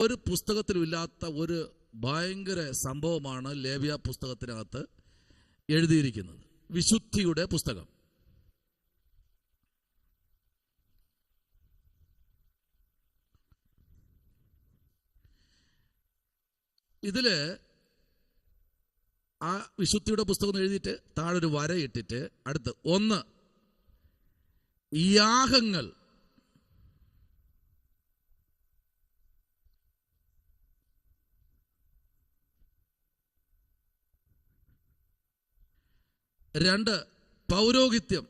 ഒരു പുസ്തകത്തിലും ഇല്ലാത്ത ഒരു ഭയങ്കര സംഭവമാണ് ലേവ്യ പുസ്തകത്തിനകത്ത് എഴുതിയിരിക്കുന്നത്. വിശുദ്ധിയുടെ പുസ്തകം. ഇതില് ആ വിശുദ്ധിയുടെ പുസ്തകം എഴുതിയിട്ട് താഴൊരു വര ഇട്ടിട്ട് അടുത്ത് 1 യാഗങ്ങൾ, 2 പൗരോഹിത്യം,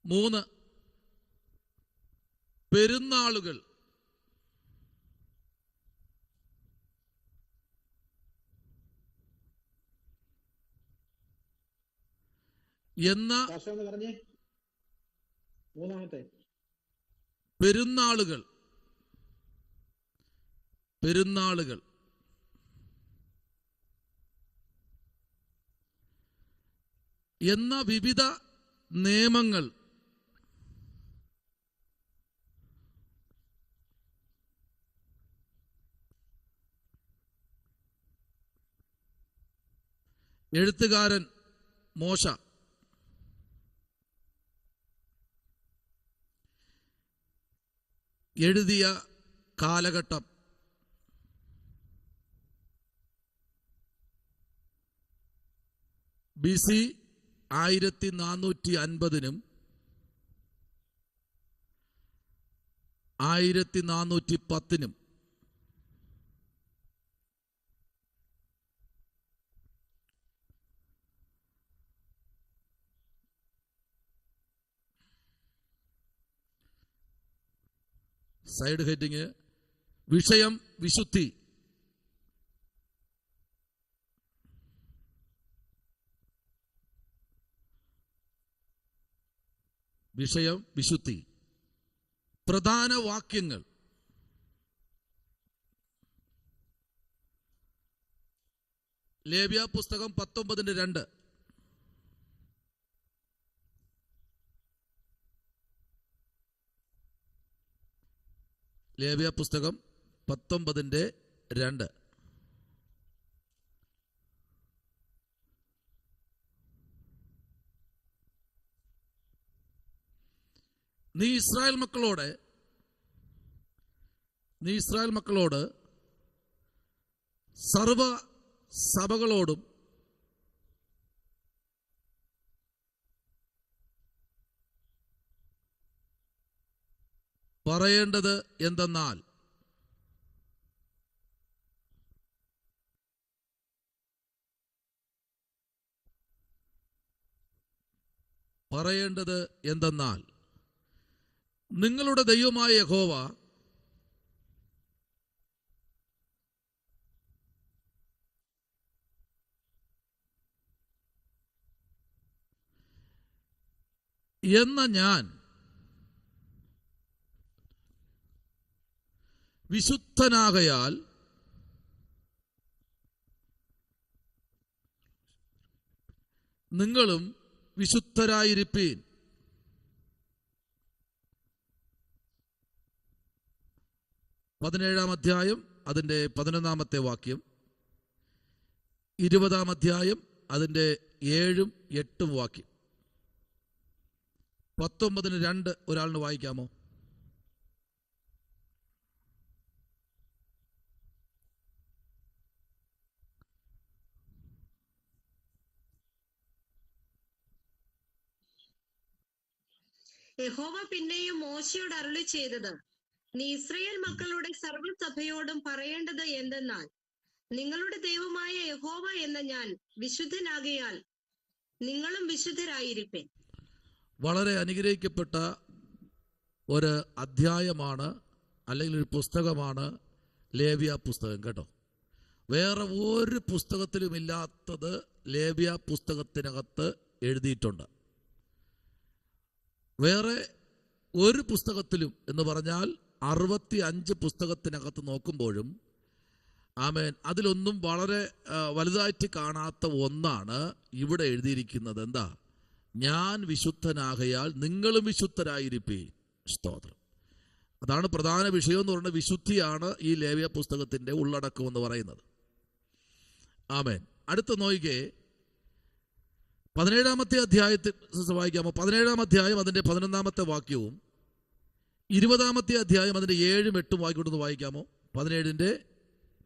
3 പെരുന്നാളുകൾ, 3 പെരുന്നാളുകൾ എന്ന വിവിധ നിയമങ്ങൾ എഴുത്തുകാരൻ മോശ. എഴുതിയ കാലഘട്ടം BC 1450-നും 1410-നും. സൈഡ് ഹെഡിങ് വിഷയം വിശുദ്ധി. വിഷയം വിശുദ്ധി. പ്രധാന വാക്യങ്ങൾ ലേവ്യ പുസ്തകം 19:2. ലേവ്യ പുസ്തകം 19:2. നീ ഇസ്രായേൽ മക്കളോട് സർവ സഭകളോടും പറയേണ്ടത് എന്തെന്നാൽ നിങ്ങളുടെ ദൈവമായ യഹോവ എന്ന ഞാൻ വിശുദ്ധനാകയാൽ നിങ്ങളും വിശുദ്ധരായിരിപ്പീൻ. പതിനേഴാം അധ്യായം അതിൻ്റെ 11-ാമത്തെ വാക്യം, 20-ാം അധ്യായം അതിൻ്റെ 7-ഉം 8-ഉം വാക്യം. 19:2 ഒരാളിന് വായിക്കാമോ? യഹോവ പിന്നെയും മോശയോട് അരുളി ചെയ്തത്, നീ ഇസ്രായേൽ മക്കളുടെ സർവ്വസഭയോടും പറയേണ്ടത് എന്തെന്നാൽ, നിങ്ങളുടെ ദൈവമായ യഹോവ എന്ന ഞാൻ വിശുദ്ധനാകയാൽ നിങ്ങളും വിശുദ്ധരായിരിപ്പീൻ. വളരെ അനുഗ്രഹിക്കപ്പെട്ട ഒരു അധ്യായമാണ്, അല്ലെങ്കിൽ ഒരു പുസ്തകമാണ് ലേവ്യ പുസ്തകം കേട്ടോ. വേറെ ഒരു പുസ്തകത്തിലും ഇല്ലാത്തത് ലേവ്യ പുസ്തകത്തിനകത്ത് എഴുതിയിട്ടുണ്ട്. വേറെ ഒരു പുസ്തകത്തിലും എന്ന് പറഞ്ഞാൽ 65 പുസ്തകത്തിനകത്ത് നോക്കുമ്പോഴും ആമേൻ അതിലൊന്നും വളരെ വലുതായിട്ട് കാണാത്ത ഒന്നാണ് ഇവിടെ എഴുതിയിരിക്കുന്നത്. എന്താ? ഞാൻ വിശുദ്ധനാകയാൽ നിങ്ങളും വിശുദ്ധരായിരിപ്പീൻ. സ്തോത്രം. അതാണ് പ്രധാന വിഷയം എന്ന് പറയുന്നത്. വിശുദ്ധിയാണ് ഈ ലേവ്യ പുസ്തകത്തിന്റെ ഉള്ളടക്കം എന്ന് പറയുന്നത്. ആമേൻ. അടുത്ത നോയിക്കേ, 17-ാമത്തെ അധ്യായത്തിൽ വായിക്കാമോ? 17-ാം അധ്യായം അതിന്റെ 11-ാമത്തെ വാക്യവും 20-ാമത്തെ അധ്യായം അതിന്റെ 7ഉം 8ഉം വായിക്കൊണ്ടൊന്ന് വായിക്കാമോ? 17-ന്റെ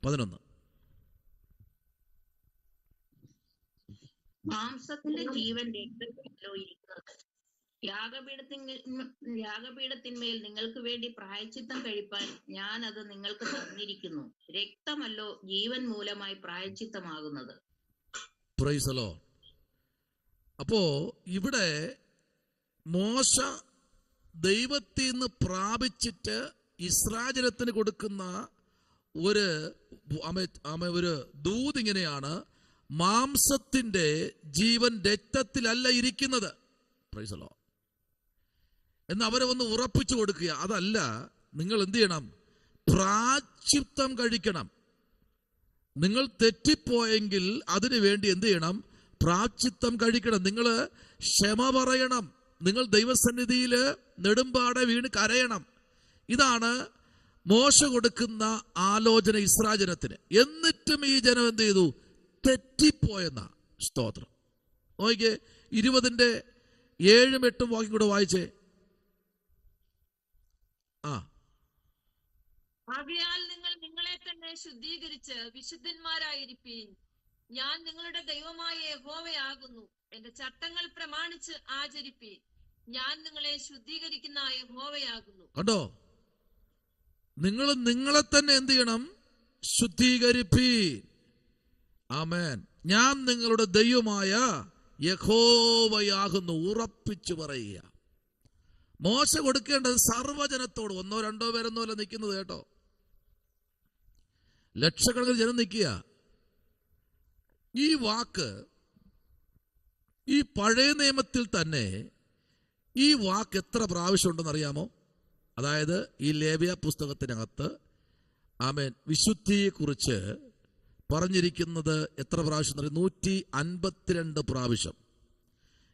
11. മാംസത്തിന്റെ ജീവൻ രക്തത്തിലോ ഇരിക്കുന്നത്. യാഗപീഠത്തിന്മേൽ നിങ്ങൾക്ക് വേണ്ടി പ്രായശ്ചിത്തം കഴിപ്പാൻ ഞാൻ അത് നിങ്ങൾക്ക് തന്നിരിക്കുന്നു. രക്തമല്ലോ ജീവൻ മൂലമായി പ്രായശ്ചിത്തമാകുന്നത്. Praise the Lord. അപ്പോ ഇവിടെ മോശ ദൈവത്തിൽ നിന്ന് പ്രാപിച്ചിട്ട് ഇസ്രായേലിന് കൊടുക്കുന്ന ഒരു ദൂത് ഇങ്ങനെയാണ്: മാംസത്തിന്റെ ജീവൻ രക്തത്തിലല്ല ഇരിക്കുന്നത്. Price the Lord. എന്ന് അവരെ ഒന്ന് ഉറപ്പിച്ചു കൊടുക്കുക. അതല്ല, നിങ്ങൾ എന്ത് ചെയ്യണം? പ്രായശ്ചിത്തം കഴിക്കണം. നിങ്ങൾ തെറ്റിപ്പോയെങ്കിൽ അതിനു വേണ്ടി എന്ത് ചെയ്യണം? പ്രായശ്ചിത്തം കഴിക്കണം. നിങ്ങൾ ക്ഷമ പറയണം. നിങ്ങൾ ദൈവസന്നിധിയിൽ നെടുമ്പാടെ വീണ് കരയണം. ഇതാണ് മോശ കൊടുക്കുന്ന ആലോചന ഇസ്രായേലിന്. എന്നിട്ടും ഈ ജനം എന്ത് ചെയ്തു? തെറ്റിപ്പോയെന്ന. സ്തോത്രം. നോക്കിക്കേ, 20-ന്റെ 7ഉം 8ഉം വാക്യം കൂടെ വായിച്ചേ. ആകയാൽ നിങ്ങൾ നിങ്ങളെ തന്നെ ശുദ്ധീകരിച്ച് വിശുദ്ധന്മാരായിരിപ്പീൻ. ഞാൻ നിങ്ങളുടെ ദൈവമായ യഹോവയാകുന്നു. എന്റെ ചട്ടങ്ങൾ പ്രമാണിച്ച് ആചരിപ്പീൻ. ഞാൻ നിങ്ങളെ ശുദ്ധീകരിക്കുന്ന യഹോവയാകുന്നു. കണ്ടോ? നിങ്ങൾ നിങ്ങളെ തന്നെ എന്ത് ചെയ്യണം? ശുദ്ധീകരിപ്പീൻ. ആമേൻ. ഞാൻ നിങ്ങളുടെ ദൈവമായ യഹോവയാകുന്നു. ഉറപ്പിച്ചു പറയുക. മോശ കൊടുക്കേണ്ടത് സർവ്വജനത്തോട്. 1-2 പേരൊന്നും അല്ല നിൽക്കുന്നത് കേട്ടോ. ലക്ഷക്കണക്കിന് ജനം നിൽക്കുക. ഈ വാക്ക് ഈ പഴയ നിയമത്തിൽ തന്നെ ഈ വാക്ക് എത്ര പ്രാവശ്യം ഉണ്ടെന്ന് അറിയാമോ? അതായത് ഈ ലേവ്യ പുസ്തകത്തിനകത്ത് ആമേൻ വിശുദ്ധിയെക്കുറിച്ച് പറഞ്ഞിരിക്കുന്നത് എത്ര പ്രാവശ്യം? 152 പ്രാവശ്യം.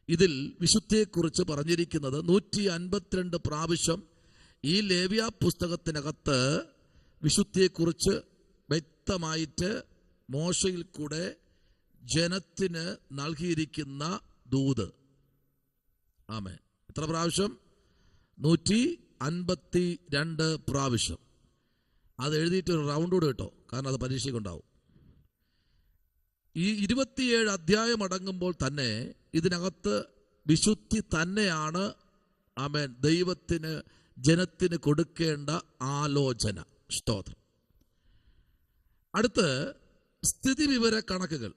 ഇതിൽ വിശുദ്ധിയെക്കുറിച്ച് പറഞ്ഞിരിക്കുന്നത് 152 പ്രാവശ്യം. ഈ ലേവ്യ പുസ്തകത്തിനകത്ത് വിശുദ്ധിയെക്കുറിച്ച് വ്യക്തമായിട്ട് മോശയിൽ കൂടെ ജനത്തിന് നൽകിയിരിക്കുന്ന ദൂത്. ആമേൻ. എത്ര പ്രാവശ്യം? 152 പ്രാവശ്യം. അത് എഴുതിയിട്ട് ഒരു റൗണ്ട് കൂടെ കേട്ടോ, കാരണം അത് പരീക്ഷയ്ക്കുണ്ടാവും. ഈ 27 അധ്യായം അടങ്ങുമ്പോൾ തന്നെ ഇതിനകത്ത് വിശുദ്ധി തന്നെയാണ് ആമേൻ ദൈവത്തിന് ജനത്തിന് കൊടുക്കേണ്ട ആലോചന. സ്തോത്രം. അടുത്ത് സ്ഥിതിവിവര കണക്കുകൾ.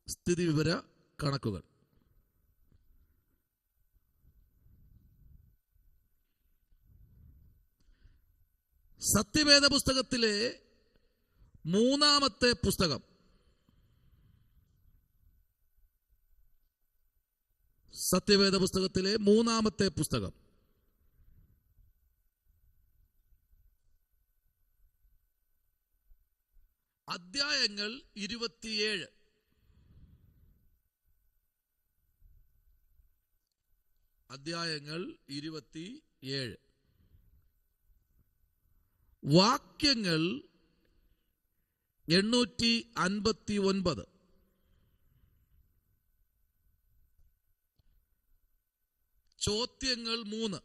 സ്ഥിതിവിവര കണക്കുകൾ. സത്യവേദ പുസ്തകത്തിലെ 3-ാമത്തെ പുസ്തകം. സത്യവേദ പുസ്തകത്തിലെ 3-ാമത്തെ പുസ്തകം. അധ്യായങ്ങൾ 27. അധ്യായങ്ങൾ 27. വാക്യങ്ങൾ 859. ചോദ്യങ്ങൾ 3.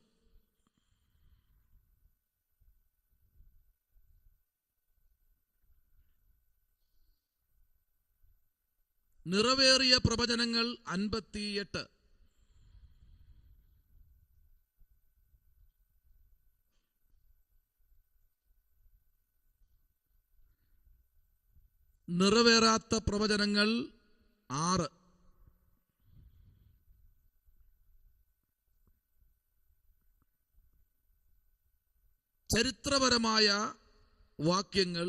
നിറവേറിയ പ്രവചനങ്ങൾ 58. നിറവേറാത്ത പ്രവചനങ്ങൾ 6. ചരിത്രപരമായ വാക്യങ്ങൾ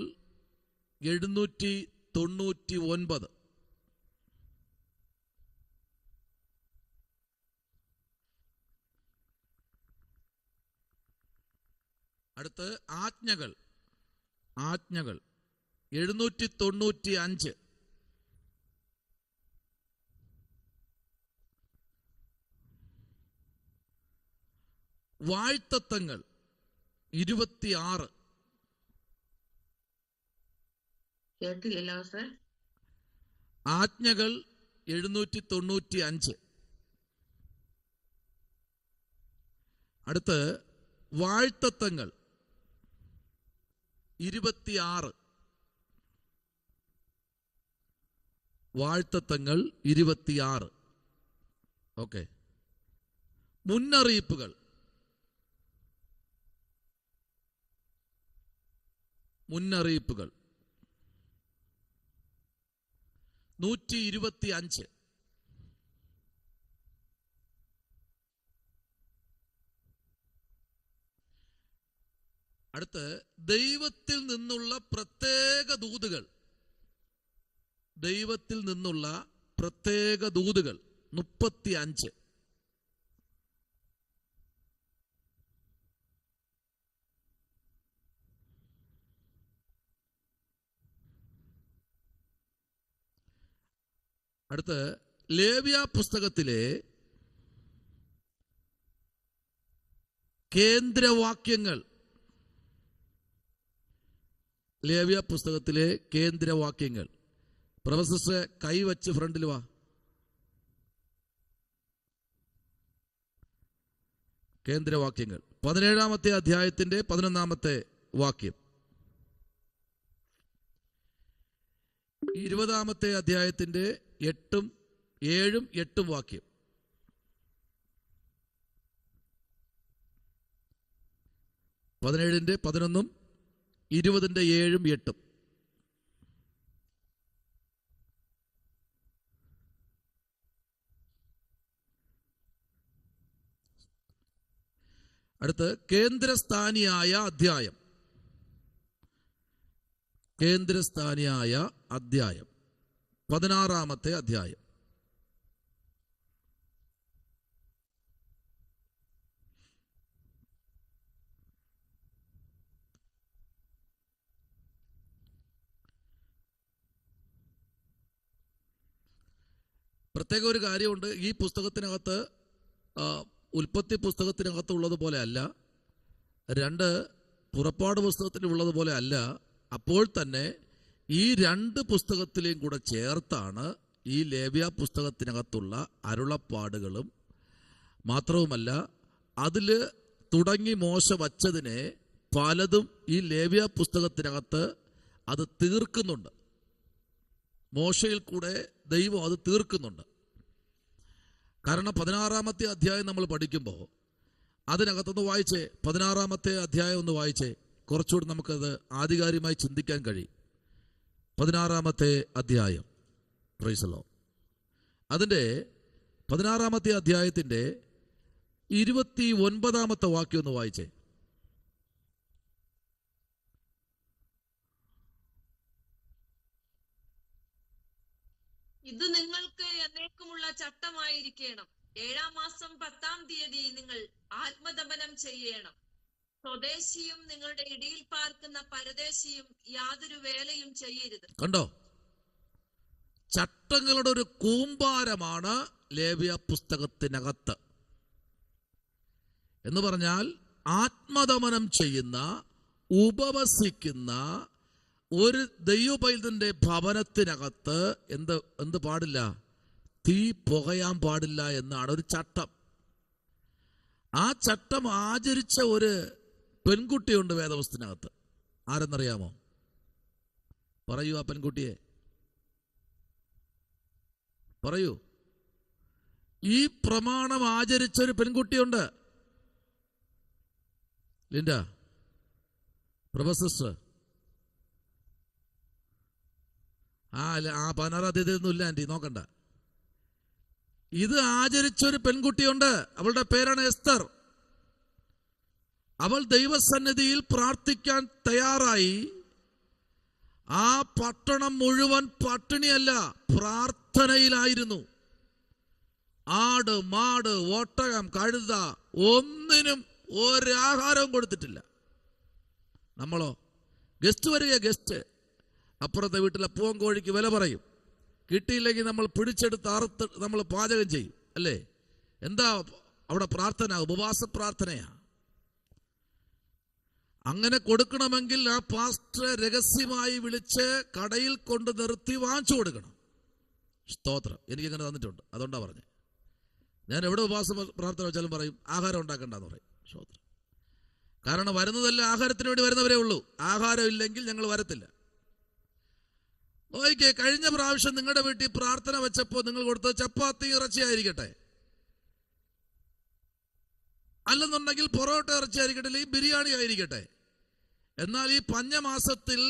799. അടുത്ത് ആജ്ഞകൾ. ആജ്ഞകൾ 795. വാഴ്ത്തത്തങ്ങൾ 26. കേട്ടില്ലല്ലോ പാസ്റ്ററെ. ആജ്ഞകൾ 795. അടുത്ത് വാഴ്ത്തത്തങ്ങൾ 26. വാഴ്ത്തത്തങ്ങൾ 26. ഓക്കെ. മുന്നറിയിപ്പുകൾ. മുന്നറിയിപ്പുകൾ 125. അടുത്ത് ദൈവത്തിൽ നിന്നുള്ള പ്രത്യേക ദൂതുകൾ. ദൈവത്തിൽ നിന്നുള്ള പ്രത്യേക ദൂതുകൾ 35. അടുത്ത് ലേവ്യ പുസ്തകത്തിലെ കേന്ദ്രവാക്യങ്ങൾ. ലേവ്യ പുസ്തകത്തിലെ കേന്ദ്രവാക്യങ്ങൾ. പ്രൊഫസർ കൈവച്ച് ഫ്രണ്ടിൽ വാ. കേന്ദ്രവാക്യങ്ങൾ 17-ാമത്തെ അധ്യായത്തിന്റെ 11-ാമത്തെ വാക്യം, 20-ാമത്തെ അധ്യായത്തിന്റെ 8, 7, 8 വാക്യം, 17-ന്റെ 11, 20-ന്റെ 7, 8. അടുത്ത് കേന്ദ്രസ്ഥാനിയായ അധ്യായം. കേന്ദ്രസ്ഥാനിയായ അധ്യായം 16-ാമത്തെ അധ്യായം. പ്രത്യേക ഒരു കാര്യമുണ്ട്. ഈ പുസ്തകത്തിനകത്ത് ഉൽപ്പത്തി പുസ്തകത്തിനകത്തുള്ളതുപോലെ അല്ല, 2 പുറപ്പാട് പുസ്തകത്തിലുള്ളതുപോലെ അല്ല. അപ്പോൾ തന്നെ ഈ 2 പുസ്തകത്തിലെയും കൂടെ ചേർത്താണ് ഈ ലേവ്യ പുസ്തകത്തിനകത്തുള്ള അരുളപ്പാടുകളും. മാത്രവുമല്ല, അതിൽ തുടങ്ങി മോശ വച്ചതിനെ പലതും ഈ ലേവ്യ പുസ്തകത്തിനകത്ത് അത് തീർക്കുന്നുണ്ട്. മോശയിൽ കൂടെ ദൈവം അത് തീർക്കുന്നുണ്ട്. കാരണം 16-ാമത്തെ അധ്യായം നമ്മൾ പഠിക്കുമ്പോൾ അതിനകത്തൊന്ന് വായിച്ചേ. 16-ാമത്തെ അധ്യായം ഒന്ന് വായിച്ചേ. കുറച്ചുകൂടി നമുക്കത് ആധികാരികമായി ചിന്തിക്കാൻ കഴിയും. 16-ാമത്തെ അധ്യായം, പ്രൈസ് ദി ലോർഡ്. അതിൻ്റെ 16-ാമത്തെ അധ്യായത്തിൻ്റെ 29-ാമത്തെ വാക്യം ഒന്ന് വായിച്ചേ. ഇത് നിങ്ങൾക്ക് എന്നേക്കുമുള്ള ചട്ടമായിരിക്കണം. 7-ാം മാസം 10-ാം തീയതി നിങ്ങൾ ആത്മദമനം ചെയ്യണം. സ്വദേശിയും നിങ്ങളുടെ ഇടയിൽ പാർക്കുന്ന പരദേശിയും യാതൊരു വേലയും ചെയ്യരുത്. കണ്ടോ? ചട്ടങ്ങളുടെ ഒരു കൂമ്പാരമാണ് ലേവ്യ പുസ്തകത്തിനകത്ത്. എന്ന് പറഞ്ഞാൽ ആത്മദമനം ചെയ്യുന്ന, ഉപവസിക്കുന്ന ഒരു ദൈവപൈതന്റെ ഭവനത്തിനകത്ത് എന്ത് പാടില്ല? തീ പുകയാൻ പാടില്ല എന്നാണ് ഒരു ചട്ടം. ആ ചട്ടം ആചരിച്ച ഒരു പെൺകുട്ടിയുണ്ട് വേദപുസ്തകത്തിനകത്ത്. ആരെന്നറിയാമോ? പറയൂ, ആ പെൺകുട്ടിയെ പറയൂ. ഈ പ്രമാണം ആചരിച്ച ഒരു പെൺകുട്ടിയുണ്ട്. ലിൻഡ, പ്രൊഫസർ, ആ 16-ാം തീയതി ഒന്നും ഇല്ല ആൻറ്റി, നോക്കണ്ട. ഇത് ആചരിച്ചൊരു പെൺകുട്ടിയുണ്ട്. അവളുടെ പേരാണ് എസ്തർ. അവൾ ദൈവസന്നിധിയിൽ പ്രാർത്ഥിക്കാൻ തയ്യാറായി. ആ പട്ടണം മുഴുവൻ പട്ടിണിയല്ല, പ്രാർത്ഥനയിലായിരുന്നു. ആട്, മാട്, ഒട്ടകം, കഴുത ഒന്നിനും ഒരാഹാരവും കൊടുത്തിട്ടില്ല. നമ്മളോ? ഗസ്റ്റ് വരിക, ഗസ്റ്റ്. അപ്പുറത്തെ വീട്ടിലെ പൂവൻകോഴിക്ക് വില പറയും. കിട്ടിയില്ലെങ്കിൽ നമ്മൾ പിടിച്ചെടുത്ത് അറുത്ത് നമ്മൾ പാചകം ചെയ്യും, അല്ലേ? എന്താ അവിടെ പ്രാർത്ഥന? ഉപവാസ പ്രാർത്ഥനയാ. അങ്ങനെ കൊടുക്കണമെങ്കിൽ ആ പാസ്റ്ററെ രഹസ്യമായി വിളിച്ച് കടയിൽ കൊണ്ട് നിർത്തി വാങ്ങിച്ചു കൊടുക്കണം. സ്തോത്രം. എനിക്കങ്ങനെ തന്നിട്ടുണ്ട്, അതുകൊണ്ടാണ് പറഞ്ഞത്. ഞാൻ എവിടെ ഉപവാസ പ്രാർത്ഥന വെച്ചാലും പറയും ആഹാരം ഉണ്ടാക്കണ്ടെന്ന് പറയും. സ്തോത്രം. കാരണം വരുന്നതല്ല ആഹാരത്തിന് വേണ്ടി വരുന്നവരേ ഉള്ളൂ. ആഹാരം ഇല്ലെങ്കിൽ ഞങ്ങൾ വരത്തില്ല. ഓക്കെ, കഴിഞ്ഞ പ്രാവശ്യം നിങ്ങളുടെ വീട്ടിൽ പ്രാർത്ഥന വെച്ചപ്പോൾ നിങ്ങൾ കൊടുത്തത് ചപ്പാത്തി ഇറച്ചിയായിരിക്കട്ടെ, അല്ലെന്നുണ്ടെങ്കിൽ പൊറോട്ട ഇറച്ചിയായിരിക്കട്ടെ, അല്ലെങ്കിൽ ബിരിയാണി ആയിരിക്കട്ടെ. എന്നാൽ ഈ പഞ്ഞമാസത്തിൽ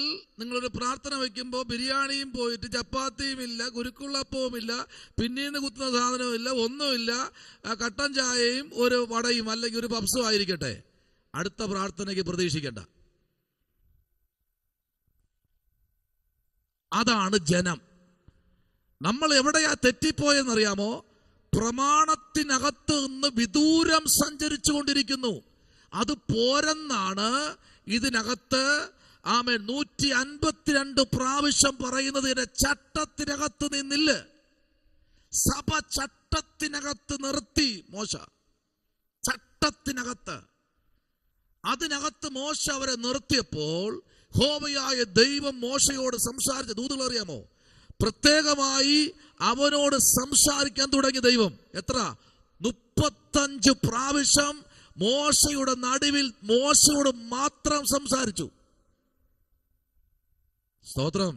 നിങ്ങളൊരു പ്രാർത്ഥന വയ്ക്കുമ്പോൾ ബിരിയാണിയും പോയിട്ട് ചപ്പാത്തിയും ഇല്ല, കുരുക്കുള്ളപ്പവും ഇല്ല, പിന്നീന്ന് കുത്തുന്ന സാധനവും ഇല്ല, ഒന്നുമില്ല, കട്ടൻ ചായയും ഒരു വടയും അല്ലെങ്കിൽ ഒരു പപ്സും ആയിരിക്കട്ടെ, അടുത്ത പ്രാർത്ഥനയ്ക്ക് പ്രതീക്ഷിക്കേണ്ട. അതാണ് ജനം. നമ്മൾ എവിടെയാ തെറ്റിപ്പോയെന്നറിയാമോ? പ്രമാണത്തിനകത്ത് നിന്ന് വിദൂരം സഞ്ചരിച്ചു കൊണ്ടിരിക്കുന്നു. അത് പോരെന്നാണ് ഇതിനകത്ത് 152 പ്രാവശ്യം പറയുന്നത്. ഇതിന്റെ ചട്ടത്തിനകത്ത് നിന്നില്ല. സഭ ചട്ടത്തിനകത്ത് നിർത്തി മോശ. ചട്ടത്തിനകത്ത്, അതിനകത്ത് മോശ അവരെ നിർത്തിയപ്പോൾ യഹോവയായ ദൈവം മോശയോട് സംസാരിച്ച ദൂതുകൾ അറിയാമോ? പ്രത്യേകമായി അവനോട് സംസാരിക്കാൻ തുടങ്ങിയ ദൈവം എത്ര? 35 പ്രാവശ്യം മോശയുടെ നടുവിൽ മോശയോട് മാത്രം സംസാരിച്ചു. സ്തോത്രം.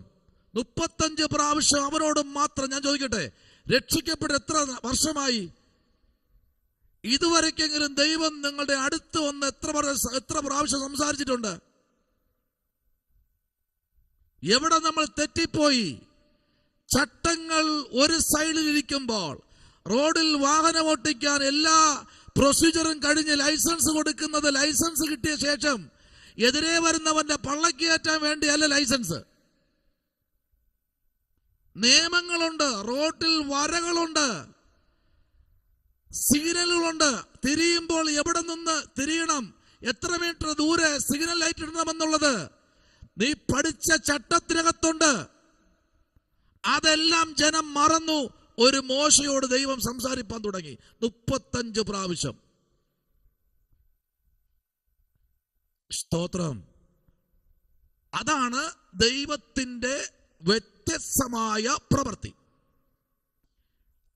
35 പ്രാവശ്യം അവനോട് മാത്രം. ഞാൻ ചോദിക്കട്ടെ, രക്ഷിക്കപ്പെട്ട് എത്ര വർഷമായി? ഇതുവരെക്കെങ്കിലും ദൈവം നിങ്ങളുടെ അടുത്ത് വന്ന് എത്ര പ്രാവശ്യം സംസാരിച്ചിട്ടുണ്ട്? എവിടെ നമ്മൾ തെറ്റിപ്പോയി? ചട്ടങ്ങൾ ഒരു സൈഡിൽ ഇരിക്കുമ്പോൾ റോഡിൽ വാഹനം ഓട്ടിക്കാൻ എല്ലാ പ്രൊസീജിയറും കഴിഞ്ഞ് ലൈസൻസ് കൊടുക്കുന്നത്, ലൈസൻസ് കിട്ടിയ ശേഷം എതിരെ വരുന്നവന്റെ പള്ളക്ക് കയറ്റാൻ വേണ്ടിയല്ല ലൈസൻസ്. നിയമങ്ങളുണ്ട്, റോഡിൽ വരകളുണ്ട്, സിഗ്നലുകളുണ്ട്. തിരിയുമ്പോൾ എവിടെ നിന്ന് തിരിയണം, എത്ര മീറ്റർ ദൂരെ സിഗ്നൽ ലൈറ്റ് ഇടണമെന്നുള്ളത് നീ പഠിച്ച ചട്ടത്തിനകത്തുണ്ട്. അതെല്ലാം ജനം മറന്നു. ഒരു മോശയോട് ദൈവം സംസാരിപ്പാൻ തുടങ്ങി 35 പ്രാവശ്യം. സ്തോത്രം. അതാണ് ദൈവത്തിന്റെ വ്യത്യസ്തമായ പ്രവൃത്തി.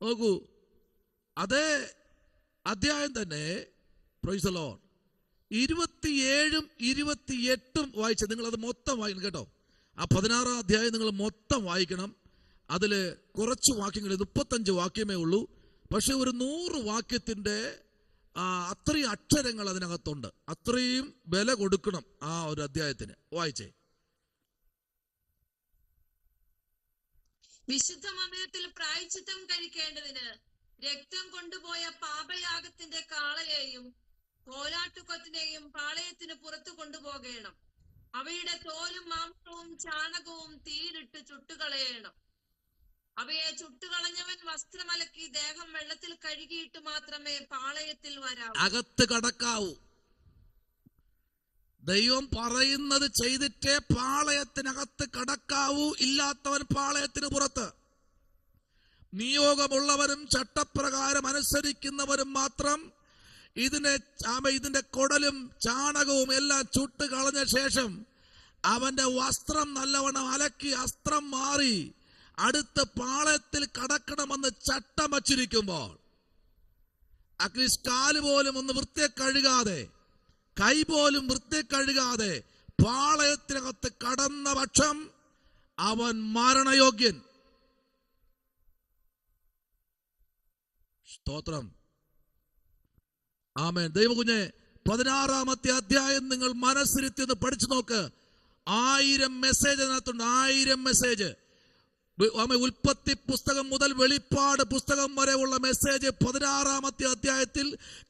നോക്കൂ, അതേ അധ്യായം തന്നെ, പ്രൈസ് ദി ലോർഡ്, 27ഉം 28ഉം വായിച്ച് നിങ്ങൾ അത് മൊത്തം വായിക്കണം കേട്ടോ. ആ 16-ാം അധ്യായം നിങ്ങൾ മൊത്തം വായിക്കണം. അതിൽ കുറച്ച് വാക്യങ്ങൾ, 35 വാക്യമേ ഉള്ളൂ, പക്ഷെ ഒരു 100 വാക്യത്തിന്റെ അത്രയും അക്ഷരങ്ങൾ അതിനകത്തുണ്ട്. അത്രയും വില കൊടുക്കണം ആ ഒരു അധ്യായത്തിന്. വായിച്ചേ. വിശുദ്ധ മന്ദിരത്തിൽ പ്രായശ്ചിത്തം കഴിക്കേണ്ടതിന് രക്തം കൊണ്ടുപോയ പാപയാഗത്തിന്റെ കാളയെയും കോലാട്ടുകൊറ്റനെയും പാളയത്തിന് പുറത്തു കൊണ്ടുപോകണം. അവയുടെ തോലും മാംസവും ചാണകവും തീയിലിട്ട് ചുട്ടുകളയണം. അവയെ ചുട്ടുകളഞ്ഞവൻ വസ്ത്രമലക്കി ദേഹം വെള്ളത്തിൽ കഴുകിയിട്ട് മാത്രമേ പാളയത്തിൽ വരാവൂ, അകത്ത് കടക്കാവൂ. ദൈവം പറയുന്നത് ചെയ്തിട്ടേ പാളയത്തിനകത്ത് കടക്കാവൂ. ഇല്ലാത്തവൻ പാളയത്തിന് പുറത്ത്. നിയോഗമുള്ളവരും ചട്ടപ്രകാരം അനുസരിക്കുന്നവരും മാത്രം ഇതിന്റെ കുടലും ചാണകവും എല്ലാം ചുട്ട് കളഞ്ഞ ശേഷം അവന്റെ വസ്ത്രം നല്ലവണ്ണം അലക്കി അസ്ത്രം മാറി അടുത്ത പാളയത്തിൽ കടക്കണമെന്ന് ചട്ടം വച്ചിരിക്കുമ്പോൾ അറ്റ്ലീസ്റ്റ് കാല് പോലും ഒന്ന് വൃത്തിയെ കഴുകാതെ, കൈ പോലും വൃത്തിയെ കഴുകാതെ പാളയത്തിനകത്ത് കടന്ന പക്ഷം അവൻ മരണയോഗ്യൻ. സ്തോത്രം. ആമേൻ. ദൈവകുഞ്ഞെ, 16-ാമത്തെ അധ്യായം നിങ്ങൾ മനസ്സിരുത്തി ഒന്ന് പഠിച്ചു നോക്ക്. 1000 മെസ്സേജ് അതിനകത്തുണ്ട്. 1000 മെസ്സേജ്. ഉൽപ്പത്തി പുസ്തകം മുതൽ വെളിപ്പാട് പുസ്തകം വരെ ഉള്ള മെസ്സേജ് 16-ാമത്തെ അധ്യായത്തിൽ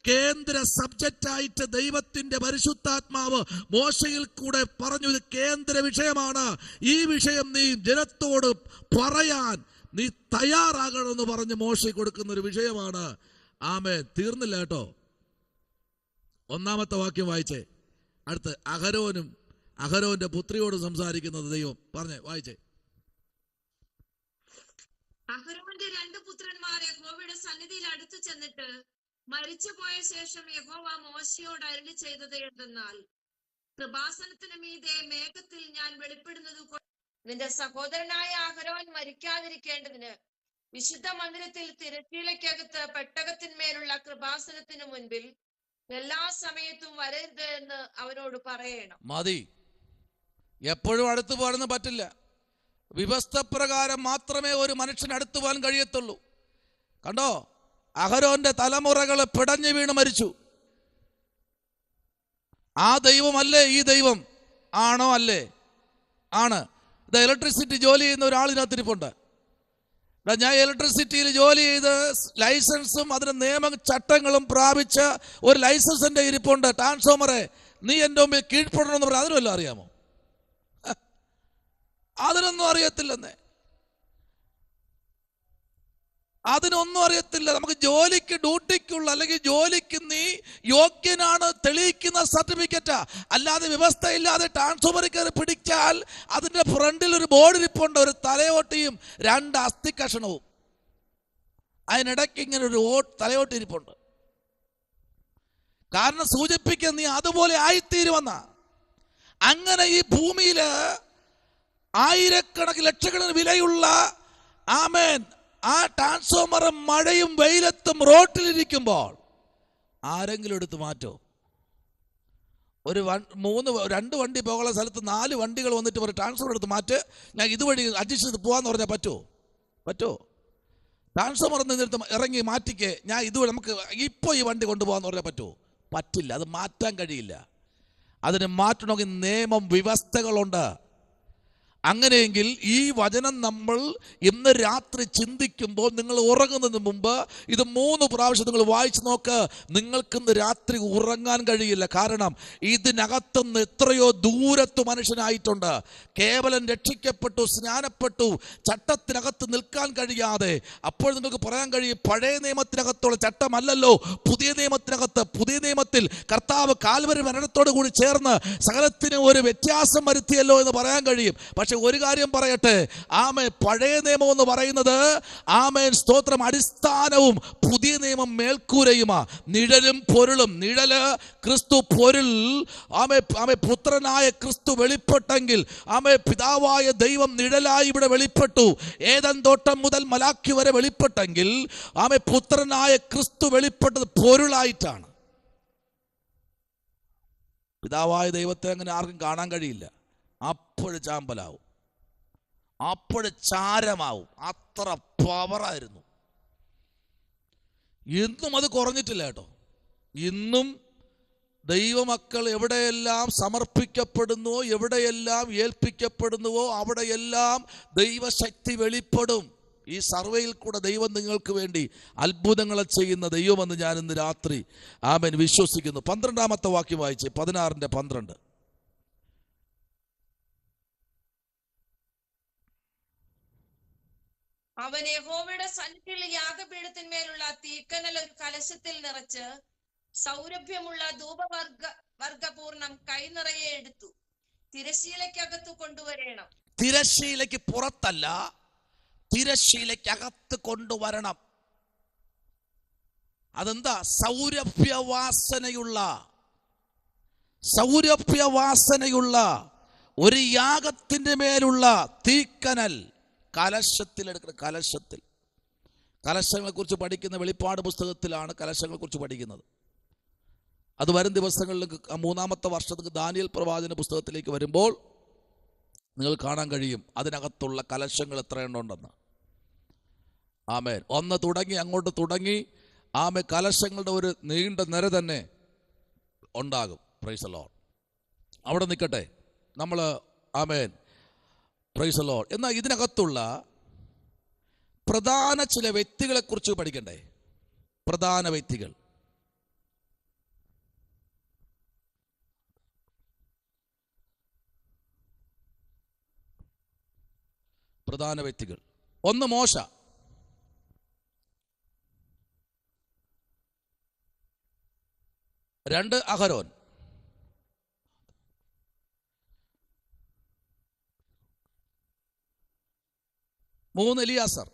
കേന്ദ്ര സബ്ജക്റ്റ് ആയിട്ട് ദൈവത്തിന്റെ പരിശുദ്ധാത്മാവ് മോശയിൽ കൂടെ പറഞ്ഞു. ഇത് കേന്ദ്ര വിഷയമാണ്. ഈ വിഷയം നീ ജനത്തോട് പറയാൻ നീ തയ്യാറാകണമെന്ന് പറഞ്ഞ് മോശ കൊടുക്കുന്ന ഒരു വിഷയമാണ്. ആമേൻ. തീർന്നില്ല കേട്ടോ. 1-ാമത്തെ വാക്യം വായിച്ചേ. അടുത്ത് അഹരോന്റെ പുത്രിയോട് സംസാരിക്കുന്നത് ദൈവം പറഞ്ഞേ, വായിച്ചേ. അഹരോന്റെ 2 പുത്രന്മാർ യഹോവയുടെ സന്നിധിയിൽ അടുത്തു ചെന്നിട്ട് മരിച്ചുപോയ ശേഷം യഹോവ മോശയോട് അരുളി ചെയ്തത് എന്തെന്നാൽ, കൃപാസനത്തിന് മീതെ മേഘത്തിൽ ഞാൻ വെളിപ്പെടുന്നത് നിന്റെ സഹോദരനായ അഹരോൻ മരിക്കാതിരിക്കേണ്ടതിന് വിശുദ്ധ മന്ദിരത്തിൽ തിരശ്ശീലയ്ക്കകത്ത് പെട്ടകത്തിന്മേലുള്ള കൃപാസനത്തിന് മുൻപിൽ എല്ലാ സമയത്തും വരരുത് എന്ന് അവനോട് പറയണം. മതി, എപ്പോഴും അടുത്തു പോകാനൊന്നും പറ്റില്ല. വ്യവസ്ഥപ്രകാരം മാത്രമേ ഒരു മനുഷ്യൻ അടുത്തു പോകാൻ കഴിയത്തുള്ളൂ. കണ്ടോ, അഹരോന്റെ തലമുറകൾ പിടഞ്ഞു വീണ് മരിച്ചു. ആ ദൈവമല്ലേ ഈ ദൈവം? ആണോ? അല്ലേ? ആണ്. ഇത് ഇലക്ട്രിസിറ്റി ജോലി ചെയ്യുന്ന ഒരാളിനകത്തിരിപ്പുണ്ട്. ഞാൻ ഇലക്ട്രിസിറ്റിയിൽ ജോലി ചെയ്ത് ലൈസൻസും അതിന് നിയമ ചട്ടങ്ങളും പ്രാപിച്ച ഒരു ലൈസൻസ് എൻ്റെ ഇരിപ്പുണ്ട്. ട്രാൻസ്ഫോമറെ നീ എൻ്റെ മുമ്പിൽ കീഴ്പ്പെടണമെന്ന് പറയാം. അതിനുമല്ലോ അറിയാമോ? അതിനൊന്നും അറിയത്തില്ലെന്നേ. അതിനൊന്നും അറിയത്തില്ല. നമുക്ക് ജോലിക്ക്, ഡ്യൂട്ടിക്കുള്ള അല്ലെങ്കിൽ ജോലിക്ക് നീ യോഗ്യനാണ് തെളിയിക്കുന്ന സർട്ടിഫിക്കറ്റാ. അല്ലാതെ വ്യവസ്ഥയില്ലാതെ ട്രാൻസ്ഫോമറിൽ കയറി പിടിച്ചാൽ അതിന്റെ ഫ്രണ്ടിൽ ഒരു ബോർഡ് ഇരിപ്പുണ്ട്, ഒരു തലയോട്ടിയും 2 അസ്ഥി കഷണവും. അതിനിടയ്ക്ക് ഇങ്ങനെ ഒരു തലയോട്ടി ഇരിപ്പുണ്ട്. കാരണം സൂചിപ്പിക്കുന്ന നീ അതുപോലെ ആയിത്തീരുമെന്ന. അങ്ങനെ ഈ ഭൂമിയില് ആയിരക്കണക്കിന് ലക്ഷക്കണക്കിന് വിലയുള്ള ആമേൻ ആ ട്രാൻസ്ഫോമർ മഴയും വെയിലത്തും റോട്ടിലിരിക്കുമ്പോൾ ആരെങ്കിലും എടുത്ത് മാറ്റോ? ഒരു 2 വണ്ടി പോകാനുള്ള സ്ഥലത്ത് 4 വണ്ടികൾ വന്നിട്ട് ഒരു ട്രാൻസ്ഫോമർ എടുത്ത് മാറ്റ്, ഞാൻ ഇതുവഴി അഡ്ജസ്റ്റ് ചെയ്ത് പോകാന്ന് പറഞ്ഞാൽ പറ്റുമോ? ട്രാൻസ്ഫോമർ നിന്നെടുത്ത് ഇറങ്ങി മാറ്റിക്ക്, ഞാൻ ഇതുവഴി നമുക്ക് ഇപ്പോൾ ഈ വണ്ടി കൊണ്ടുപോകാന്ന് പറഞ്ഞാൽ പറ്റുമോ? പറ്റില്ല. അത് മാറ്റാൻ കഴിയില്ല. അതിന് മാറ്റണമെങ്കിൽ നിയമം, വ്യവസ്ഥകളുണ്ട്. അങ്ങനെയെങ്കിൽ ഈ വചനം നമ്മൾ ഇന്ന് രാത്രി ചിന്തിക്കുമ്പോൾ നിങ്ങൾ ഉറങ്ങുന്നതിന് മുമ്പ് ഇത് 3 പ്രാവശ്യം നിങ്ങൾ വായിച്ചു നോക്ക്. നിങ്ങൾക്കിന്ന് രാത്രി ഉറങ്ങാൻ കഴിയില്ല. കാരണം ഇതിനകത്തുനിന്ന് എത്രയോ ദൂരത്ത് മനുഷ്യനായിട്ടുണ്ട്. കേവലം രക്ഷിക്കപ്പെട്ടു, സ്നാനപ്പെട്ടു, ചട്ടത്തിനകത്ത് നിൽക്കാൻ കഴിയാതെ. അപ്പോൾ നിങ്ങൾക്ക് പറയാൻ കഴിയും, പഴയ നിയമത്തിനകത്തുള്ള ചട്ടമല്ലല്ലോ പുതിയ നിയമത്തിനകത്ത്. പുതിയ നിയമത്തിൽ കർത്താവ് കാൽവരി മരണത്തോടു കൂടി ചേർന്ന് സകലത്തിന് ഒരു വ്യത്യാസം വരുത്തിയല്ലോ എന്ന് പറയാൻ കഴിയും. പക്ഷെ ഒരു കാര്യം പറയട്ടെ, ആമേൻ, പഴയ നിയമം എന്ന് പറയുന്നത് ആമേൻ സ്തോത്രം അടിസ്ഥാനവും പുതിയ നിയമം മേൽക്കൂരയുമാ. നിഴലും പൊരുളും. നിഴല് ക്രിസ്തു, പൊരുൾ ആമേ പുത്രനായ ക്രിസ്തു വെളിപ്പെട്ടെങ്കിൽ, ആമേ പിതാവായ ദൈവം നിഴലായി ഇവിടെ വെളിപ്പെട്ടു. ഏദൻ തോട്ടം മുതൽ മലാഖി വരെ വെളിപ്പെട്ടെങ്കിൽ ആമേ പുത്രനായ ക്രിസ്തു വെളിപ്പെട്ടത് പൊരുളായിട്ടാണ്. പിതാവായ ദൈവത്തെ അങ്ങനെ ആർക്കും കാണാൻ കഴിയില്ല. അപ്പോഴ് ചാമ്പലാവും, അപ്പോഴ് ചാരമാവും. അത്ര പവറായിരുന്നു. ഇന്നും അത് കുറഞ്ഞിട്ടില്ല കേട്ടോ. ഇന്നും ദൈവമക്കൾ എവിടെയെല്ലാം സമർപ്പിക്കപ്പെടുന്നുവോ, എവിടെയെല്ലാം ഏൽപ്പിക്കപ്പെടുന്നുവോ, അവിടെയെല്ലാം ദൈവശക്തി വെളിപ്പെടും. ഈ സർവേയിൽ കൂടെ ദൈവം നിങ്ങൾക്ക് വേണ്ടി അത്ഭുതങ്ങളെ ചെയ്യുന്ന ദൈവമെന്ന് ഞാൻ ഇന്ന് രാത്രി ആമേൻ വിശ്വസിക്കുന്നു. 12-ാമത്തെ വാക്യം വായിച്ച്, 16:12. അവൻ യഹോവയുടെ സന്നിധിയിൽ യാഗപീഠത്തിന്മേലുള്ള തീക്കനൽ ഒരു കലശത്തിൽ നിറച്ച് സൗരഭ്യമുള്ള ധൂപവർഗപൂർണം കൈനിറയെ എടുത്തു തിരശ്ശീലയ്ക്കകത്ത് കൊണ്ടുവരണം. തിരശ്ശീലയ്ക്ക് പുറത്തല്ല, തിരശ്ശീലയ്ക്കകത്ത് കൊണ്ടുവരണം. അതെന്താ? സൗരഭ്യവാസനയുള്ള ഒരു യാഗത്തിന്റെ മേലുള്ള തീക്കനൽ കലശത്തിൽ എടുക്കണം. കലശങ്ങളെ കുറിച്ച് പഠിക്കുന്ന വെളിപ്പാട് പുസ്തകത്തിലാണ് കലശങ്ങളെ കുറിച്ച് പഠിക്കുന്നത്. അത് വരും ദിവസങ്ങളിൽ 3-ാമത്തെ വർഷത്തേക്ക് ദാനിയേൽ പ്രവാചന പുസ്തകത്തിലേക്ക് വരുമ്പോൾ നിങ്ങൾ കാണാൻ കഴിയും അതിനകത്തുള്ള കലശങ്ങൾ എത്രയുണ്ടെന്ന്. ആമേൻ. ഒന്ന് തുടങ്ങി അങ്ങോട്ട് തുടങ്ങി ആമേ കലശങ്ങളുടെ ഒരു നീണ്ട നിര തന്നെ ഉണ്ടാകും. Praise the Lord. അവിടെ നിൽക്കട്ടെ നമ്മൾ. ആമേൻ. Praise the Lord. എന്നാൽ ഇതിനകത്തുള്ള പ്രധാന ചില വ്യക്തികളെ കുറിച്ച് പഠിക്കണ്ടേ? പ്രധാന വ്യക്തികൾ. ഒന്ന് മോശ. രണ്ട് അഹരോൻ. മൂന്ന് എലിയാസർ.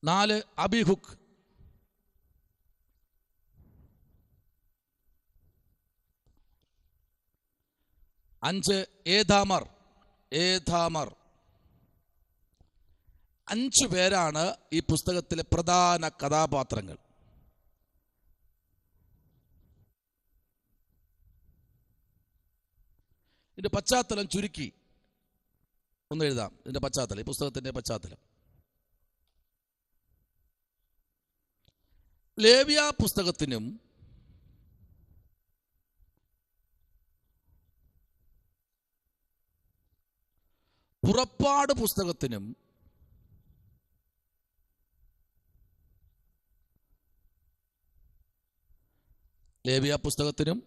4 അബിഹുക്ക്, 5 ഏഥാമർ. 5 പേരാണ് ഈ പുസ്തകത്തിലെ പ്രധാന കഥാപാത്രങ്ങൾ. ഇതിന്റെ പശ്ചാത്തലം ചുരുക്കി ഒന്ന് എഴുതാം. ഇതിന്റെ പശ്ചാത്തലം, ഈ പുസ്തകത്തിന്റെ പശ്ചാത്തലം. ലേവ്യ പുസ്തകത്തിനും പുറപ്പാട് പുസ്തകത്തിനും ലേവ്യ പുസ്തകത്തിനും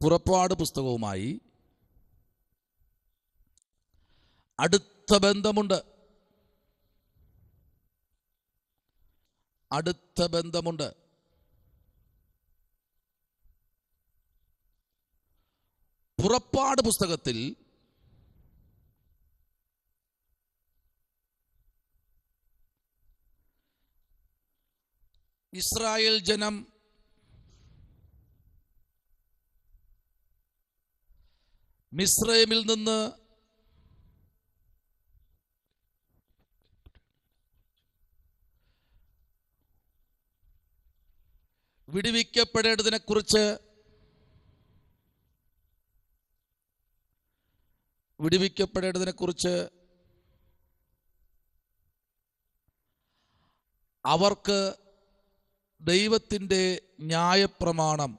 പുറപ്പാട് പുസ്തകവുമായി അടുത്ത ബന്ധമുണ്ട്. പുറപ്പാട് പുസ്തകത്തിൽ ഇസ്രായേൽ ജനം മിസ്രൈമിൽ നിന്ന് വിടുവിക്കപ്പെടേണ്ടതിനെക്കുറിച്ച് അവർക്ക് ദൈവത്തിൻ്റെ ന്യായപ്രമാണം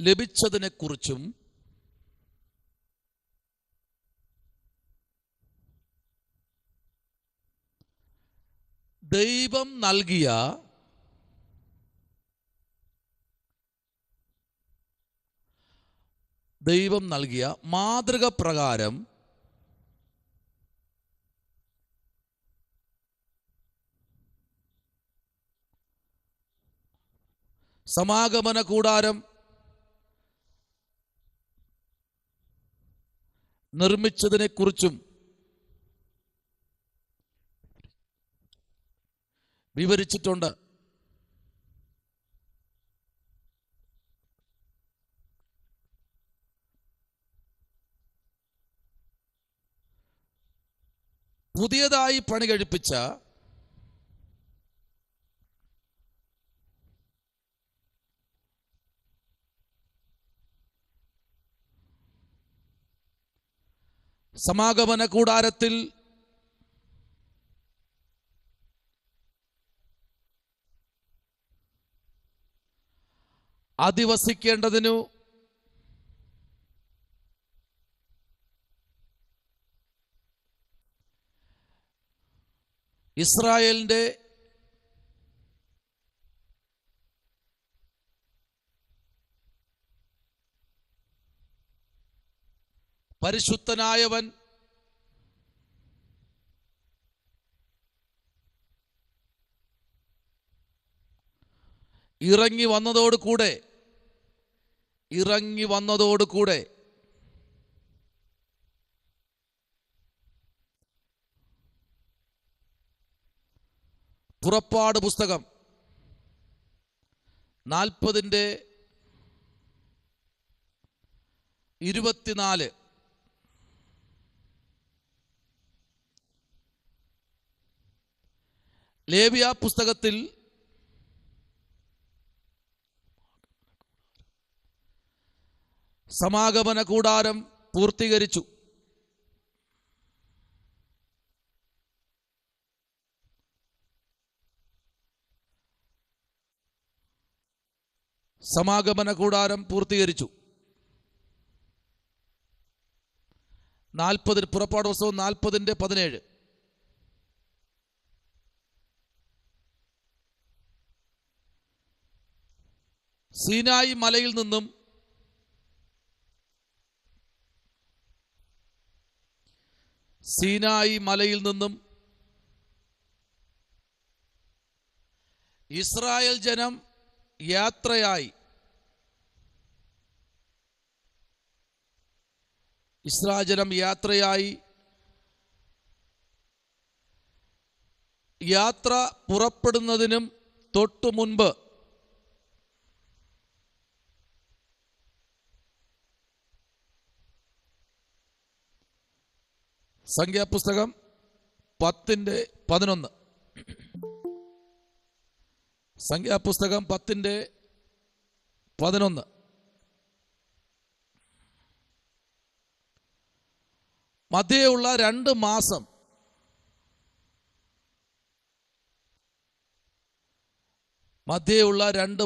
ലഭിച്ചതിനെക്കുറിച്ചും ദൈവം നൽകിയ മാതൃക പ്രകാരം സമാഗമന കൂടാരം നിർമ്മിച്ചതിനെക്കുറിച്ചും വിവരിച്ചിട്ടുണ്ട്. പുതിയതായി പണി കഴിപ്പിച്ച സമാഗമന കൂടാരത്തിൽ അധിവസിക്കേണ്ടതിനു ഇസ്രായേലിന്റെ പരിശുദ്ധനായവൻ ഇറങ്ങി വന്നതോടുകൂടെ പുറപ്പാട് പുസ്തകം 40:24 ലേവ്യ പുസ്തകത്തിൽ സമാഗമന കൂടാരം പൂർത്തീകരിച്ചു. പുറപ്പാട് പുസ്തകം 40:17 സീനായി മലയിൽ നിന്നും ഇസ്രായേൽ ജനം യാത്രയായി ഇസ്രായേൽ ജനം യാത്രയായി യാത്ര പുറപ്പെടുന്നതിനും തൊട്ടു മുൻപ് സംഖ്യാപുസ്തകം 10:11 സംഖ്യാപുസ്തകം 10:11 മധ്യേയുള്ള 2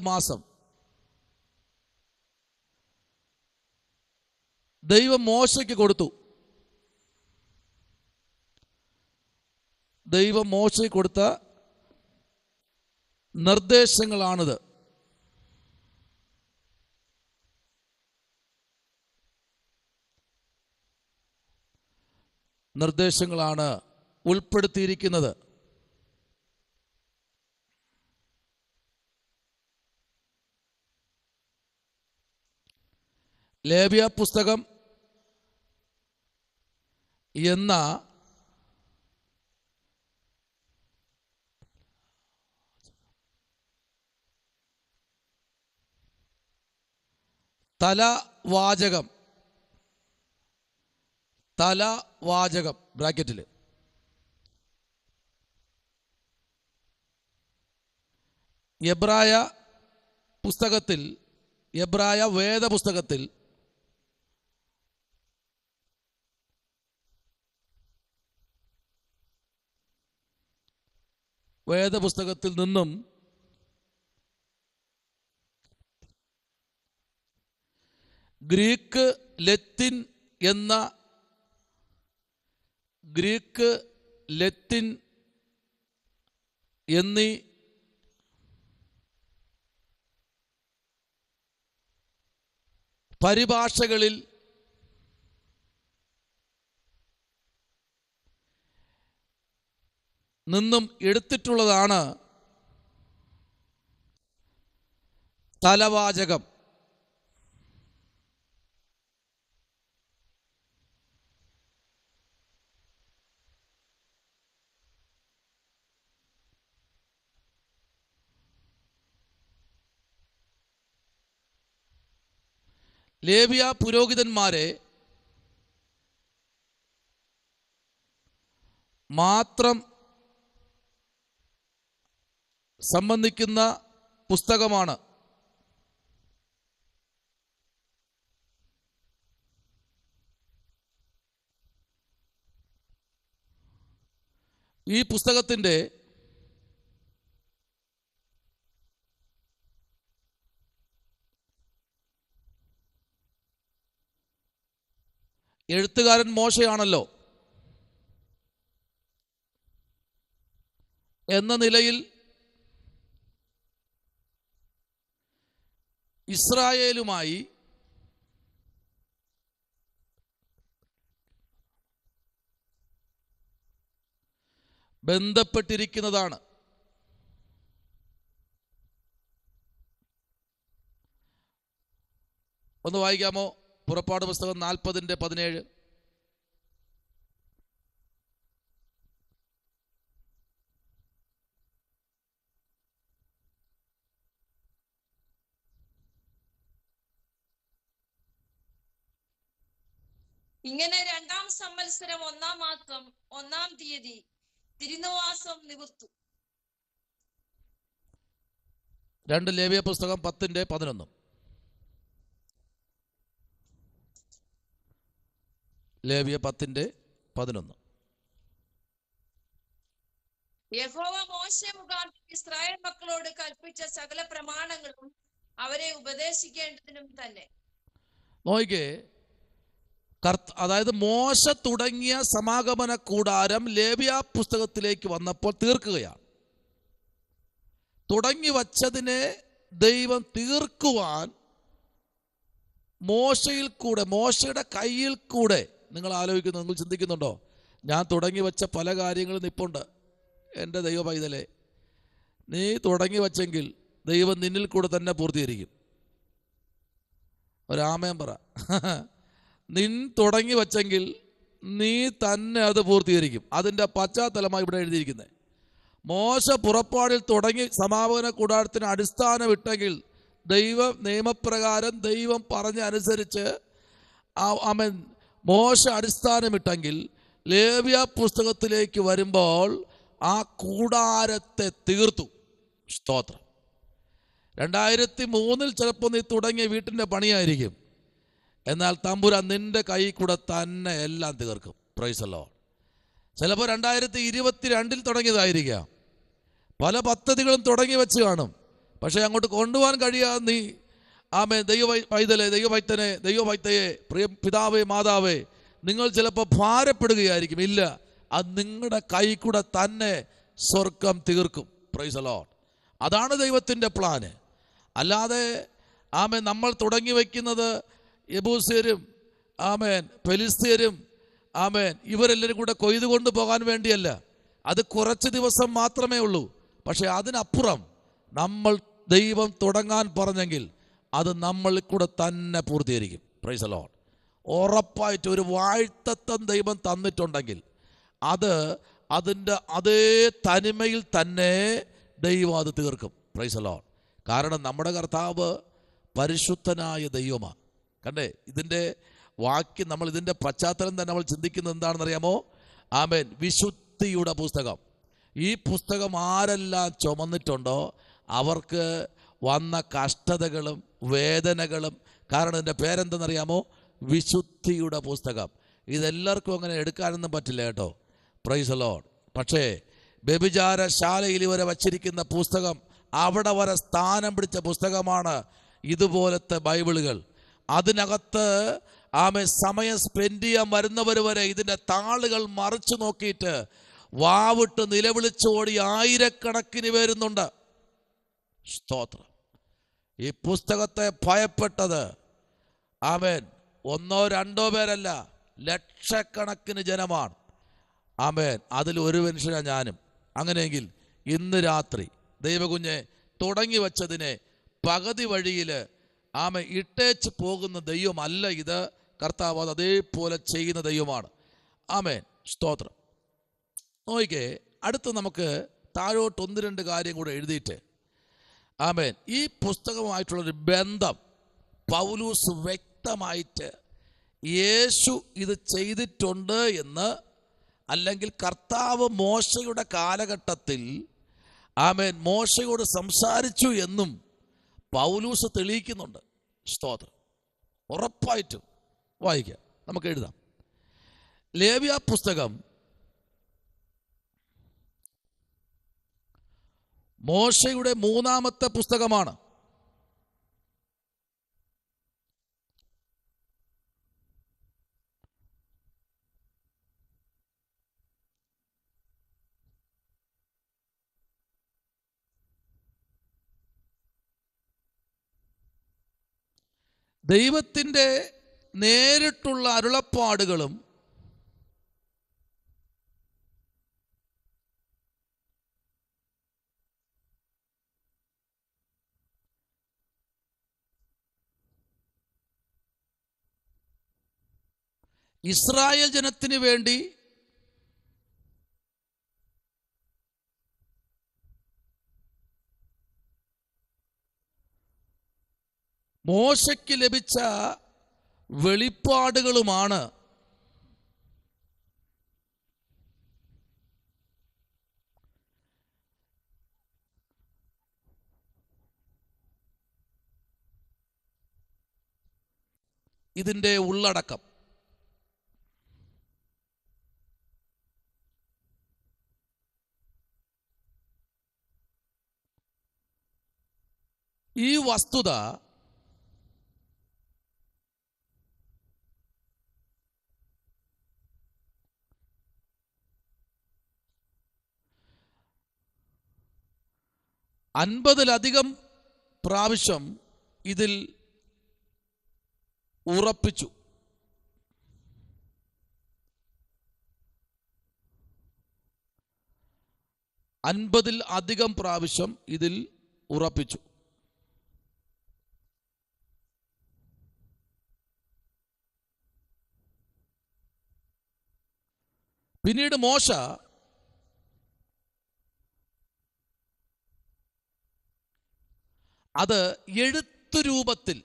മാസം ദൈവം മോശയ്ക്ക് കൊടുത്തു. ദൈവം മോശയ്ക്ക് കൊടുത്ത നിർദ്ദേശങ്ങളാണിത്. നിർദ്ദേശങ്ങളാണ് ഉൾപ്പെടുത്തിയിരിക്കുന്നത്. ലേവ്യ പുസ്തകം എന്ന തലവാചകം ബ്രാക്കറ്റിൽ എബ്രായ വേദപുസ്തകത്തിൽ നിന്നും ഗ്രീക്ക് ലത്തിൻ എന്നീ പരിഭാഷകളിൽ നിന്നും എടുത്തിട്ടുള്ളതാണ് തലവാചകം. ലേവ്യ പുരോഹിതന്മാരെ മാത്രം സംബന്ധിക്കുന്ന പുസ്തകമാണ്. ഈ പുസ്തകത്തിൻ്റെ എഴുത്തുകാരൻ മോശയാണല്ലോ. എന്ന നിലയിൽ ഇസ്രായേലുമായി ബന്ധപ്പെട്ടിരിക്കുന്നതാണ്. ഒന്ന് വായിക്കാമോ? പുറപ്പാട് പുസ്തകം 40:17. ഇങ്ങനെ 2-ാം സംവത്സരം 1-ാം മാസം 1-ാം തീയതി തിരുനിവാസം നിവർത്തു. 2 ലേവ്യ പുസ്തകം 10:11. ലേവ്യ 10:11. യഹോവ മോശെ മുഖാന്തരം ഇസ്രായേൽ മക്കളോട് കൽപ്പിച്ച സകല പ്രമാണങ്ങളും അവരെ ഉപദേശിക്കേണ്ടതിനും തന്നെ. നോക്കിക്കേ, അതായത് മോശ തുടങ്ങിയ സമാഗമന കൂടാരം ലേവ്യ പുസ്തകത്തിലേക്ക് വന്നപ്പോൾ തീർക്കുകയാണ്. തുടങ്ങി വച്ചതിനെ ദൈവം തീർക്കുവാൻ മോശയുടെ കയ്യിൽ കൂടെ, നിങ്ങൾ ആലോചിക്കുന്നു, നിങ്ങൾ ചിന്തിക്കുന്നുണ്ടോ? ഞാൻ തുടങ്ങി വച്ച പല കാര്യങ്ങളും നിപ്പുണ്ട്. എൻ്റെ ദൈവ പൈതലേ, നീ തുടങ്ങി വച്ചെങ്കിൽ ദൈവം നിന്നിൽ കൂടെ തന്നെ പൂർത്തീകരിക്കും. ഒരാമേൻ പറ. നിൻ തുടങ്ങി വച്ചെങ്കിൽ നീ തന്നെ അത് പൂർത്തീകരിക്കും. അതിൻ്റെ പശ്ചാത്തലമായി ഇവിടെ എഴുതിയിരിക്കുന്നത്. മോശ പുറപ്പാടിൽ തുടങ്ങി സമാപന കൂടാരത്തിന് അടിസ്ഥാനം ഇട്ടെങ്കിൽ ദൈവം നിയമപ്രകാരം ദൈവം പറഞ്ഞ അനുസരിച്ച് അവൻ മോശ അടിസ്ഥാനമിട്ടെങ്കിൽ ലേവ്യ പുസ്തകത്തിലേക്ക് വരുമ്പോൾ ആ കൂടാരത്തെ തീർത്തു. സ്തോത്രം. 2003 ചിലപ്പോൾ നീ തുടങ്ങിയ വീട്ടിൻ്റെ പണിയായിരിക്കും. എന്നാൽ തമ്പുരാൻ നിന്റെ കൈ കൂടെ തന്നെ എല്ലാം തീർക്കും. Price the Lord. ചിലപ്പോൾ 2022 തുടങ്ങിയതായിരിക്കാം. പല പദ്ധതികളും തുടങ്ങി വെച്ച് കാണും. പക്ഷേ അങ്ങോട്ട് കൊണ്ടുപോകാൻ കഴിയാതെ നീ ദൈവവൈത്തയെ പ്രിയ പിതാവേ മാതാവേ നിങ്ങൾ ചിലപ്പോൾ ഭാരപ്പെടുകയായിരിക്കും. ഇല്ല, അത് നിങ്ങളുടെ കൈ കൂടെ തന്നെ സ്വർഗം തീർക്കും. Price the Lord. അതാണ് ദൈവത്തിൻ്റെ പ്ലാന്. അല്ലാതെ നമ്മൾ തുടങ്ങി വയ്ക്കുന്നത് യെബൂസ്യരും ഫെലിസ്ത്യരും ഇവരെല്ലാവരും കൂടെ കൊയ്തു കൊണ്ട് പോകാൻ വേണ്ടിയല്ല. അത് കുറച്ച് ദിവസം മാത്രമേ ഉള്ളൂ. പക്ഷെ അതിനപ്പുറം നമ്മൾ ദൈവം തുടങ്ങാൻ പറഞ്ഞെങ്കിൽ അത് നമ്മളിൽ കൂടെ തന്നെ പൂർത്തീകരിക്കും. Price the Lord. ഉറപ്പായിട്ട് ഒരു വാഴ്ത്തത്വം ദൈവം തന്നിട്ടുണ്ടെങ്കിൽ അത് അതിൻ്റെ അതേ തനിമയിൽ തന്നെ ദൈവം അത് തീർക്കും. Price the Lord. കാരണം നമ്മുടെ കർത്താവ് പരിശുദ്ധനായ ദൈവമാണ്. കണ്ടേ, ഇതിൻ്റെ വാക്യം നമ്മൾ ഇതിൻ്റെ പശ്ചാത്തലം തന്നെ നമ്മൾ ചിന്തിക്കുന്നത് എന്താണെന്നറിയാമോ? വിശുദ്ധിയുടെ പുസ്തകം. ഈ പുസ്തകം ആരെല്ലാം ചുമന്നിട്ടുണ്ടോ അവർക്ക് വന്ന കഷ്ടതകളും വേദനകളും, കാരണം ഇതിൻ്റെ പേരെന്തെന്നറിയാമോ? വിശുദ്ധിയുടെ പുസ്തകം. ഇതെല്ലാവർക്കും അങ്ങനെ എടുക്കാനൊന്നും പറ്റില്ല കേട്ടോ. Price the Lord. പക്ഷേ വ്യഭിചാരശാലയിൽ ഇവരെ വച്ചിരിക്കുന്ന പുസ്തകം അവിടെ വരെ സ്ഥാനം പിടിച്ച പുസ്തകമാണ് ഇതുപോലത്തെ ബൈബിളുകൾ. അതിനകത്ത് സമയം സ്പെൻഡ് ചെയ്യാൻ വരുന്നവർ വരെ ഇതിൻ്റെ താളുകൾ മറിച്ചു നോക്കിയിട്ട് വാവിട്ട് നിലവിളിച്ചോടി ആയിരക്കണക്കിന് വരുന്നുണ്ട്. സ്തോത്രം. ഈ പുസ്തകത്തെ ഭയപ്പെട്ടത് ഒന്നോ രണ്ടോ പേരല്ല, ലക്ഷക്കണക്കിന് ജനമാണ്. അതിൽ ഒരു മനുഷ്യനാണ് ഞാനും. അങ്ങനെയെങ്കിൽ ഇന്ന് രാത്രി ദൈവകുഞ്ഞെ തുടങ്ങി വച്ചതിനെ പകുതി വഴിയിൽ ഇട്ടേച്ച് പോകുന്ന ദൈവമല്ല ഇത്. കർത്താവ് അത് അതേപോലെ ചെയ്യുന്ന ദൈവമാണ്. സ്തോത്രം. നോക്കിക്കേ, അടുത്ത് നമുക്ക് താഴോട്ട് 1-2 കാര്യം കൂടെ എഴുതിയിട്ട് ഈ പുസ്തകമായിട്ടുള്ളൊരു ബന്ധം പൗലൂസ് വ്യക്തമായിട്ട് യേശു ഇത് ചെയ്തിട്ടുണ്ട് എന്ന്, അല്ലെങ്കിൽ കർത്താവ് മോശയുടെ കാലഘട്ടത്തിൽ മോശയോട് സംസാരിച്ചു എന്നും പൗലൂസ് തെളിയിക്കുന്നുണ്ട്. സ്തോത്രം. ഉറപ്പായിട്ടും വായിക്കാം, നമുക്ക് എഴുതാം. ലേവ്യ പുസ്തകം മോശയുടെ 3-ാമത്തെ പുസ്തകമാണ്. ദൈവത്തിൻ്റെ നേരിട്ടുള്ള അരുളപ്പാടുകളും ഇസ്രായേൽ ജനത്തിന് വേണ്ടി മോശയ്ക്ക് ലഭിച്ച വെളിപ്പാടുകളുമാണ് ഇതിൻ്റെ ഉള്ളടക്കം. ഈ വസ്തുത അൻപതിലധികം പ്രാവശ്യം ഇതിൽ ഉറപ്പിച്ചു. അധികം പ്രാവശ്യം ഇതിൽ ഉറപ്പിച്ചു. പിന്നീട് മോശ അത് എഴുത്തു രൂപത്തിൽ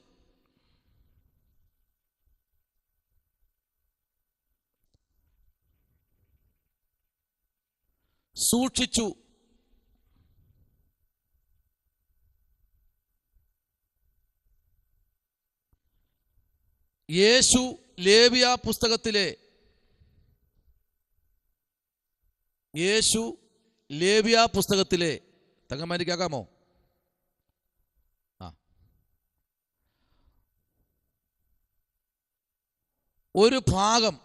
സൂക്ഷിച്ചു. യേശു ലേവ്യ പുസ്തകത്തിലെ തങ്ങന്മാരിക്കാമോ? ഒരു ഭാഗം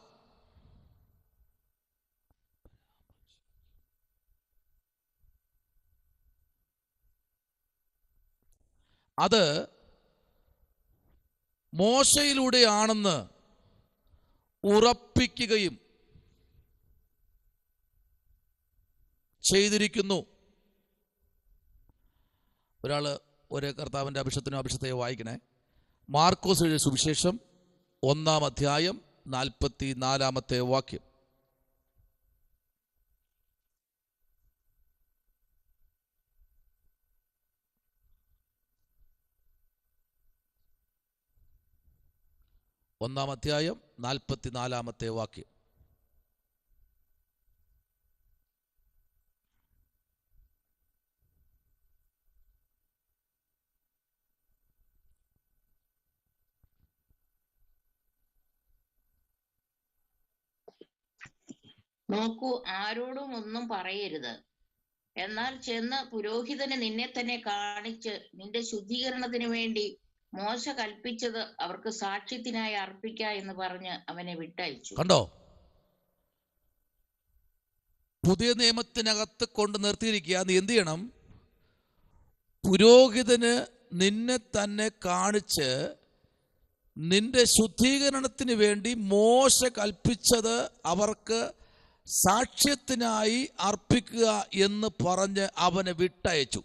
അത് മോശയിലൂടെയാണെന്ന് ഉറപ്പിക്കുകയും ചെയ്തിരിക്കുന്നു. ഒരാള് ഒരു കർത്താവിൻ്റെ അഭിഷത്തിനെ വായിക്കണേ. മാർക്കോസ് എഴുതിയ സുവിശേഷം 1-ാം അധ്യായം 44-ാമത്തെ വാക്യം. ഒന്നാം അധ്യായം 44-ാമത്തെ വാക്യം. നോക്കൂ, ആരോടും ഒന്നും പറയരുത്. എന്നാൽ ചെന്ന് പുരോഹിതന് നിന്നെ തന്നെ കാണിച്ച് നിന്റെ ശുദ്ധീകരണത്തിന് വേണ്ടി മോശ കൽപ്പിച്ചത് അവർക്ക് സാക്ഷ്യത്തിനായി അർപ്പിക്ക എന്ന് പറഞ്ഞ് അവനെ വിട്ടയച്ചു. കണ്ടോ? പുതിയ നിയമത്തിനകത്ത് കൊണ്ട് നിർത്തിയിരിക്കുക. നീ എന്ത് ചെയ്യണം? പുരോഹിതന് നിന്നെ തന്നെ കാണിച്ച് നിന്റെ ശുദ്ധീകരണത്തിന് വേണ്ടി മോശ കൽപ്പിച്ചത് അവർക്ക് സാക്ഷ്യത്തിനായി അർപ്പിക്കുക എന്ന് പറഞ്ഞ് അവനെ വിട്ടയച്ചു.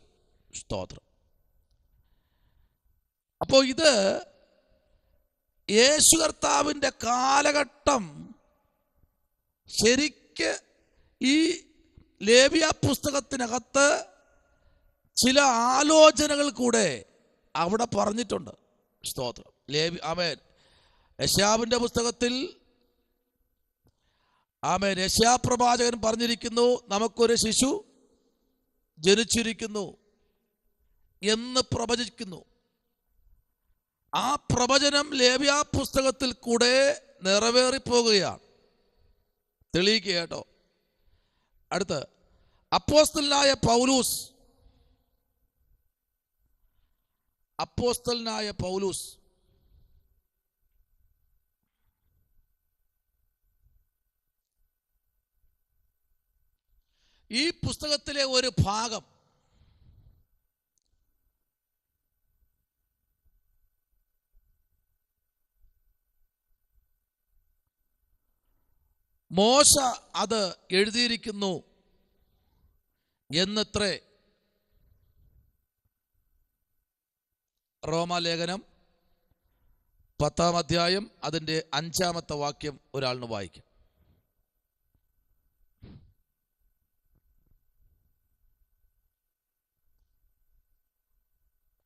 സ്തോത്രം. അപ്പോൾ ഇത് യേശു കർത്താവിൻ്റെ കാലഘട്ടം ശരിക്ക് ഈ ലേവ്യ പുസ്തകത്തിനകത്ത് ചില ആലോചനകൾ കൂടെ അവിടെ പറഞ്ഞിട്ടുണ്ട്. സ്തോത്രം. ആമേൻ. യെശയ്യാവിൻ്റെ പുസ്തകത്തിൽ ആമേൻ യെശയ്യാ പ്രവാചകൻ പറഞ്ഞിരിക്കുന്നു, നമുക്കൊരു ശിശു ജനിച്ചിരിക്കുന്നു എന്ന് പ്രവചിക്കുന്നു. ആ പ്രവചനം ലേവ്യ പുസ്തകത്തിൽ കൂടെ നിറവേറിപ്പോകുകയാണ്. തെളിയിക്കുക കേട്ടോ. അടുത്ത് അപ്പോസ്തലനായ പൗലൂസ് ഈ പുസ്തകത്തിലെ ഒരു ഭാഗം മോശ അത് എഴുതിയിരിക്കുന്നു എന്നത്രേ റോമാലേഖനം 10-ാം അധ്യായം അതിൻ്റെ 5-ാമത്തെ വാക്യം ഒരാളിന് വായിക്കും.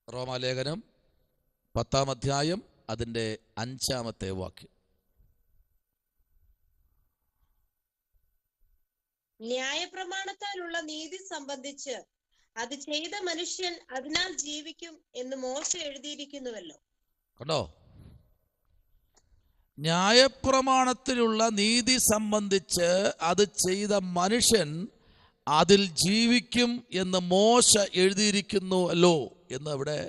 റോമാലേഖനം 10-ാം അധ്യായം അതിൻ്റെ 5-ാമത്തെ വാക്യം. ന്യായപ്രമാണത്താലുള്ള നീതി സംബന്ധിച്ച് അത് ചെയ്ത മനുഷ്യൻ അതിനാൽ ജീവിക്കും എന്ന് മോശ എഴുതിയിരിക്കുന്നുവല്ലോ. കണ്ടോ? ന്യായപ്രമാണത്തിലുള്ള നീതി സംബന്ധിച്ച് അത് ചെയ്ത മനുഷ്യൻ അതിൽ ജീവിക്കും എന്ന് മോശ എഴുതിയിരിക്കുന്നു അല്ലോ എന്ന് ഇവിടെ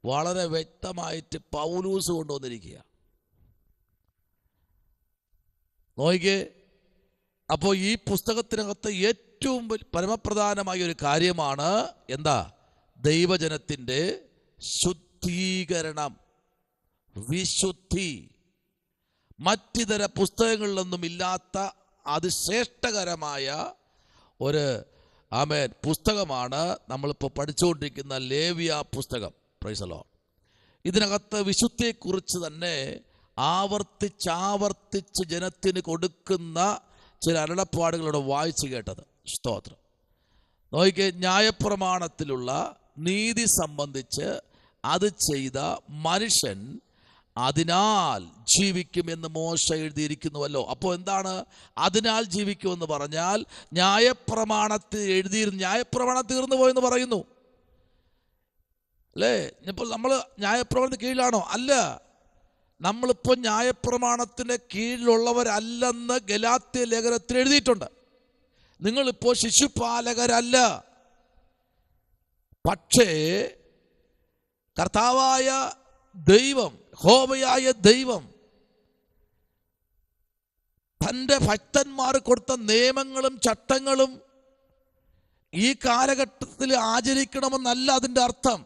വളരെ വ്യക്തമായിട്ട് പൗലൂസ് കൊണ്ടുവന്നിരിക്കുക. നോക്കിക്കേ. അപ്പോൾ ഈ പുസ്തകത്തിനകത്ത് ഏറ്റവും പരമപ്രധാനമായ ഒരു കാര്യമാണ് എന്താ? ദൈവജനത്തിൻ്റെ ശുദ്ധീകരണം, വിശുദ്ധി. മറ്റിതര പുസ്തകങ്ങളിലൊന്നും ഇല്ലാത്ത അതിശ്രേഷ്ഠകരമായ ഒരു പുസ്തകമാണ് നമ്മളിപ്പോൾ പഠിച്ചുകൊണ്ടിരിക്കുന്ന ലേവ്യ പുസ്തകം. Price the Lord. ഇതിനകത്ത് വിശുദ്ധിയെക്കുറിച്ച് തന്നെ ആവർത്തിച്ച് ജനത്തിന് കൊടുക്കുന്ന ചില അരുളപ്പാടുകളോട് വായിച്ചു കേട്ടത്. സ്തോത്രം. നോക്കിക്കേ, ന്യായപ്രമാണത്തിലുള്ള നീതി സംബന്ധിച്ച് അത് ചെയ്ത മനുഷ്യൻ അതിനാൽ ജീവിക്കുമെന്ന് മോശ എഴുതിയിരിക്കുന്നുവല്ലോ. അപ്പോൾ എന്താണ് അതിനാൽ ജീവിക്കുമെന്ന് പറഞ്ഞാൽ? ന്യായപ്രമാണത്തിൽ എഴുതിയിരുന്നു, ന്യായപ്രമാണം തീർന്നു പോയെന്ന് പറയുന്നു അല്ലേ? ഇപ്പോൾ നമ്മൾ ന്യായപ്രമാണത്തിന് കീഴിലാണോ? അല്ല. നമ്മളിപ്പോൾ ന്യായപ്രമാണത്തിന് കീഴിലുള്ളവരല്ലെന്ന് ഗലാത്യ ലേഖനത്തിൽ എഴുതിയിട്ടുണ്ട്. നിങ്ങളിപ്പോൾ ശിശുപാലകരല്ല. പക്ഷേ കർത്താവായ ദൈവം, യഹോവയായ ദൈവം തൻ്റെ ഭക്തന്മാർ കൊടുത്ത നിയമങ്ങളും ചട്ടങ്ങളും ഈ കാലഘട്ടത്തിൽ ആചരിക്കണമെന്നല്ല അതിൻ്റെ അർത്ഥം.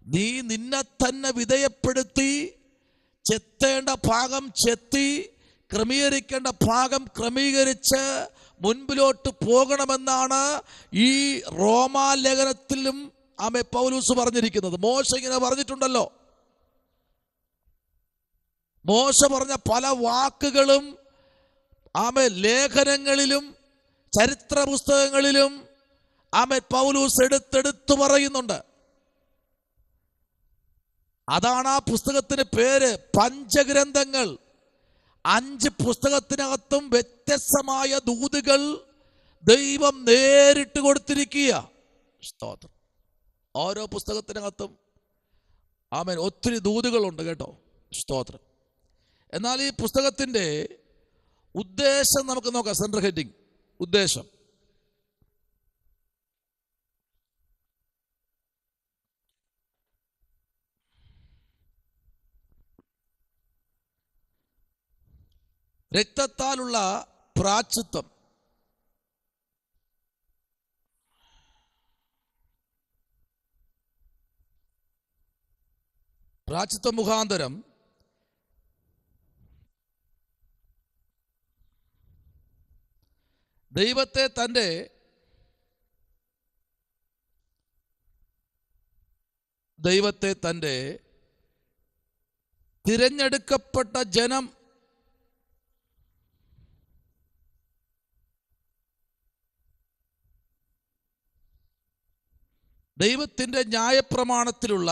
നീ നിന്നെ തന്നെ വിധേയപ്പെടുത്തി ചെത്തേണ്ട ഭാഗം ചെത്തി ക്രമീകരിക്കേണ്ട ഭാഗം ക്രമീകരിച്ച് മുൻപിലോട്ട് പോകണമെന്നാണ് ഈ റോമാലേഖനത്തിലും പൗലോസ് പറഞ്ഞിരിക്കുന്നത്. മോശ ഇങ്ങനെ പറഞ്ഞിട്ടുണ്ടല്ലോ. മോശ പറഞ്ഞ പല വാക്കുകളും ലേഖനങ്ങളിലും ചരിത്ര പുസ്തകങ്ങളിലും പൗലോസ് എടുത്തെടുത്തു പറയുന്നുണ്ട്. അതാണ് ആ പുസ്തകത്തിന് പേര് പഞ്ചഗ്രന്ഥങ്ങൾ. 5 പുസ്തകത്തിനകത്തും വ്യത്യസ്തമായ ദൂതുകൾ ദൈവം നേരിട്ട് കൊടുത്തിരിക്കുക. സ്തോത്രം. ഓരോ പുസ്തകത്തിനകത്തും ഒത്തിരി ദൂതുകളുണ്ട് കേട്ടോ. സ്തോത്രം. എന്നാൽ ഈ പുസ്തകത്തിൻ്റെ ഉദ്ദേശം നമുക്ക് നോക്കാം. സെൻട്രൽ ഹെഡിങ് ഉദ്ദേശം. രക്തത്താലുള്ള പ്രായശ്ചിത്തം. പ്രായശ്ചിത്തം മുഖാന്തരം ദൈവത്തെ തൻ്റെ തിരഞ്ഞെടുക്കപ്പെട്ട ജനം ദൈവത്തിൻ്റെ ന്യായപ്രമാണത്തിലുള്ള